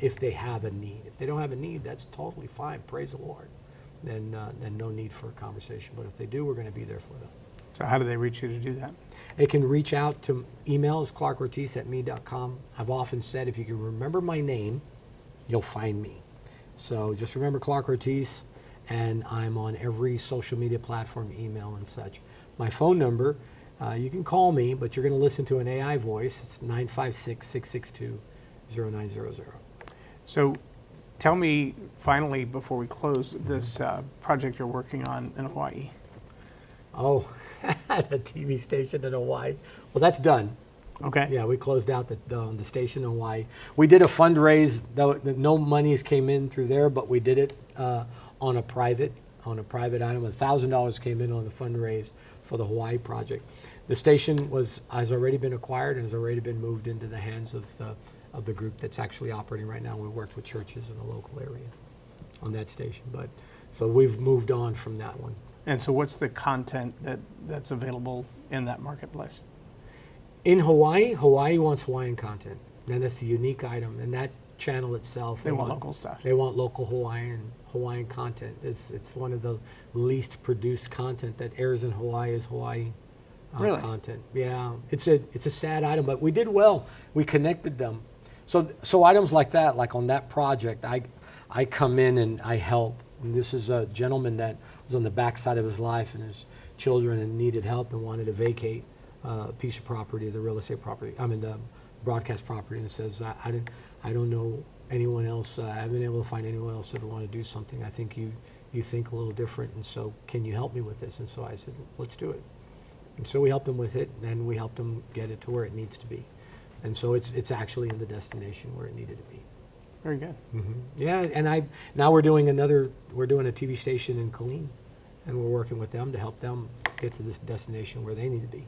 If they have a need. If they don't have a need, that's totally fine. Praise the Lord. Then no need for a conversation. But if they do, we're going to be there for them. So how do they reach you to do that? They can reach out to emails, clarkortiz@me.com. I've often said, if you can remember my name, you'll find me. So just remember Clark Ortiz, and I'm on every social media platform, email and such. My phone number, you can call me, but you're going to listen to an AI voice. It's 956-662-0900. So tell me, finally, before we close, this project you're working on in Hawaii. Oh, the TV station in Hawaii. Well, that's done. Okay. Yeah, we closed out the station in Hawaii. We did a fundraise, though no monies came in through there, but we did it on a private item. $1,000 came in on the fundraise for the Hawaii project. The station has already been acquired and has already been moved into the hands of the group that's actually operating right now. We worked with churches in the local area on that station, so we've moved on from that one. And so what's the content that's available in that marketplace? In Hawaii wants Hawaiian content, and that's the unique item. And that channel itself, they want local stuff. They want local Hawaiian content. It's one of the least produced content that airs in Hawaii is Hawaii Really? content. Yeah, it's a sad item, but we did well. We connected them. So items like that, like on that project, I come in and I help. And this is a gentleman that was on the backside of his life and his children and needed help and wanted to vacate a piece of property, the real estate property. I mean the broadcast property, and it says I don't know anyone else. I haven't been able to find anyone else that would want to do something. I think you think a little different, and so can you help me with this? And so I said, let's do it. And so we helped him with it, and we helped him get it to where it needs to be. And so it's actually in the destination where it needed to be. Very good. Mm-hmm. Yeah, and now we're doing a TV station in Killeen, and we're working with them to help them get to this destination where they need to be.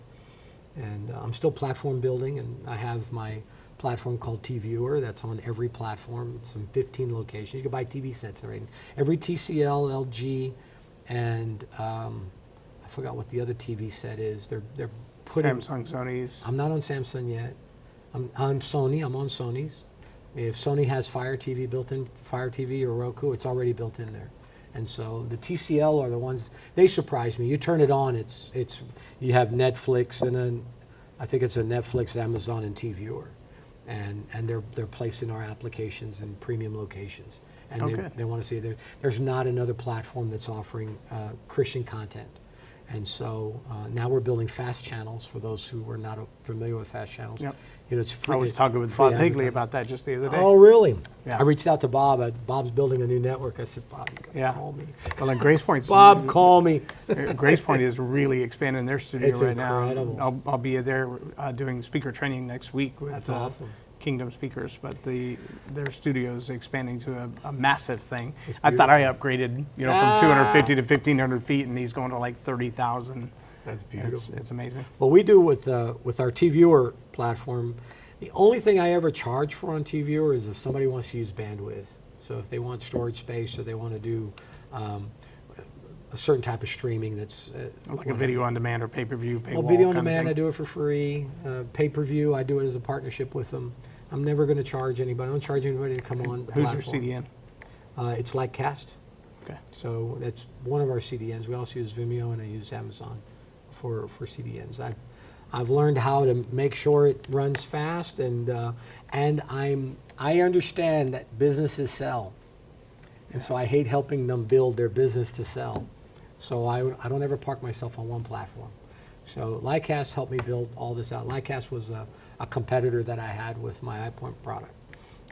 And I'm still platform building, and I have my platform called TViewer that's on every platform. It's in 15 locations. You can buy TV sets right? Every TCL, LG, and I forgot what the other TV set is. They're putting Samsung, Sony's. I'm not on Samsung yet. I'm on Sony. I'm on Sony's. If Sony has Fire TV built in, Fire TV or Roku, it's already built in there. And so the TCL are the ones, they surprise me. You turn it on, it's you have Netflix, and then I think it's a Netflix, Amazon, and TViewer. And they're placing our applications in premium locations. And they want to see there's not another platform that's offering Christian content. And so now we're building fast channels for those who are not familiar with fast channels. Yep. You know, it's free. I was talking with Bob Higley about that just the other day. Oh, really? Yeah. I reached out to Bob. Bob's building a new network. I said, Bob, you gotta call me. Well, and Grace Point's Bob, call me. Grace Point is really expanding their studio It's right incredible. now. I'll be there doing speaker training next week with That's awesome. Kingdom Speakers, but their studio is expanding to a massive thing. I thought I upgraded, you know, from 250 to 1,500 feet, and he's going to like 30,000. That's beautiful. It's amazing. Well, we do with our TViewer platform. The only thing I ever charge for on TViewer is if somebody wants to use bandwidth. So if they want storage space or they want to do a certain type of streaming that's Like a video on demand or pay-per-view, paywall. Well, video on demand, I do it for free. Pay-per-view, I do it as a partnership with them. I'm never going to charge anybody. I don't charge anybody to come on the Who's platform. your CDN? It's Lightcast. Okay. So that's one of our CDNs. We also use Vimeo, and I use Amazon for CDNs. I've learned how to make sure it runs fast, and I understand that businesses sell, and so I hate helping them build their business to sell. So I don't ever park myself on one platform. So Lightcast helped me build all this out. Lightcast was a competitor that I had with my iPoint product,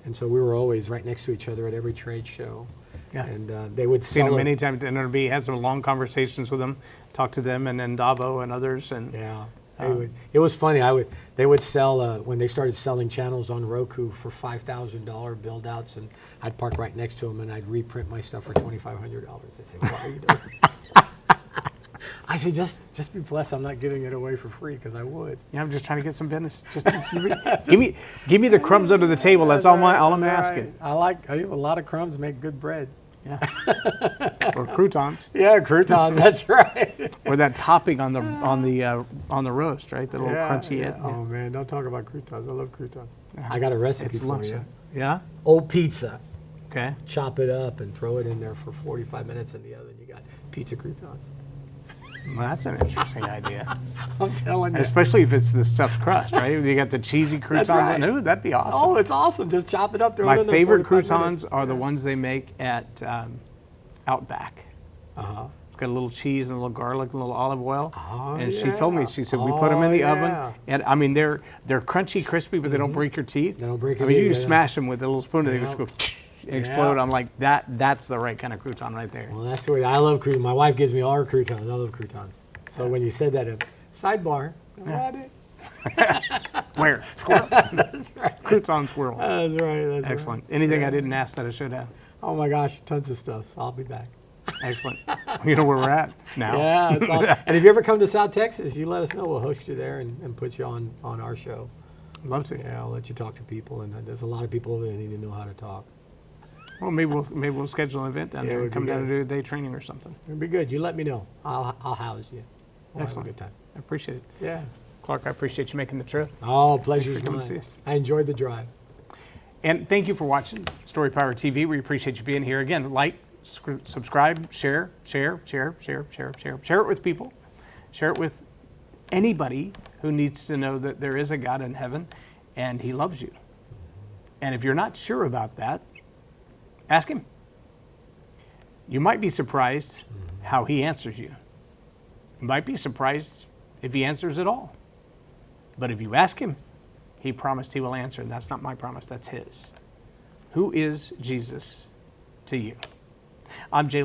and so we were always right next to each other at every trade show. Yeah. And they would Seen sell him many times at NRB, had some long conversations with them, talked to them, and then Davo and others. And yeah. It was funny. They would sell when they started selling channels on Roku for $5,000 build outs, and I'd park right next to them, and I'd reprint my stuff for $2,500. They said, "What are you doing?" I said, "Just be blessed. I'm not giving it away for free because I would." Yeah, I'm just trying to get some business. Just give me the crumbs under the table. That's all I'm asking. I think a lot of crumbs make good bread. Yeah. Or croutons. Yeah, croutons. That's right. Or that topping on the roast, right? The little crunchy end. Oh man, don't talk about croutons. I love croutons. I got a recipe It's for lunch. you. Yeah. Old pizza. Okay. Chop it up and throw it in there for 45 minutes in the oven. You got pizza croutons. Well, that's an interesting idea. I'm telling you. Especially if the stuff's crushed, right? You got the cheesy croutons. right. Ooh, that'd be awesome. Oh, it's awesome. Just chop it up. Throw it My in there favorite 45 croutons minutes. are the ones they make at Outback. Uh-huh. It's got a little cheese and a little garlic and a little olive oil. Oh, And she told me, she said, we put them in the oven. And I mean, they're crunchy, crispy, but they don't break your teeth. They don't break your I mean, you teeth, can yeah. smash them with a little spoon and they just go and explode. Yeah. I'm like, that's the right kind of crouton right there. Well, that's the way I love croutons. My wife gives me all her croutons. I love croutons. So when you said that, sidebar, rabbit. Where? Squirrel. That's right. Crouton squirrel. That's right. That's Excellent. Right. Anything I didn't ask that I should have? Oh my gosh, tons of stuff. So I'll be back. Excellent. You know where we're at now. Yeah. It's all, and if you ever come to South Texas, you let us know. We'll host you there and put you on our show. Love to. Yeah, I'll let you talk to people. And there's a lot of people over there that need to know how to talk. Well, maybe we'll schedule an event down there and come down and do a day training or something. It'd be good. You let me know. I'll house you. We'll Excellent. Have a good time. I appreciate it. Yeah. Clark, I appreciate you making the trip. Oh, pleasure's coming to see mine. us. I enjoyed the drive. And thank you for watching Storypower TV. We appreciate you being here. Again, like, subscribe, share it with people. Share it with anybody who needs to know that there is a God in heaven and he loves you. And if you're not sure about that, ask him. You might be surprised how he answers you. You might be surprised if he answers at all. But if you ask him, he promised he will answer, and that's not my promise, that's his. Who is Jesus to you? I'm Jay Loren.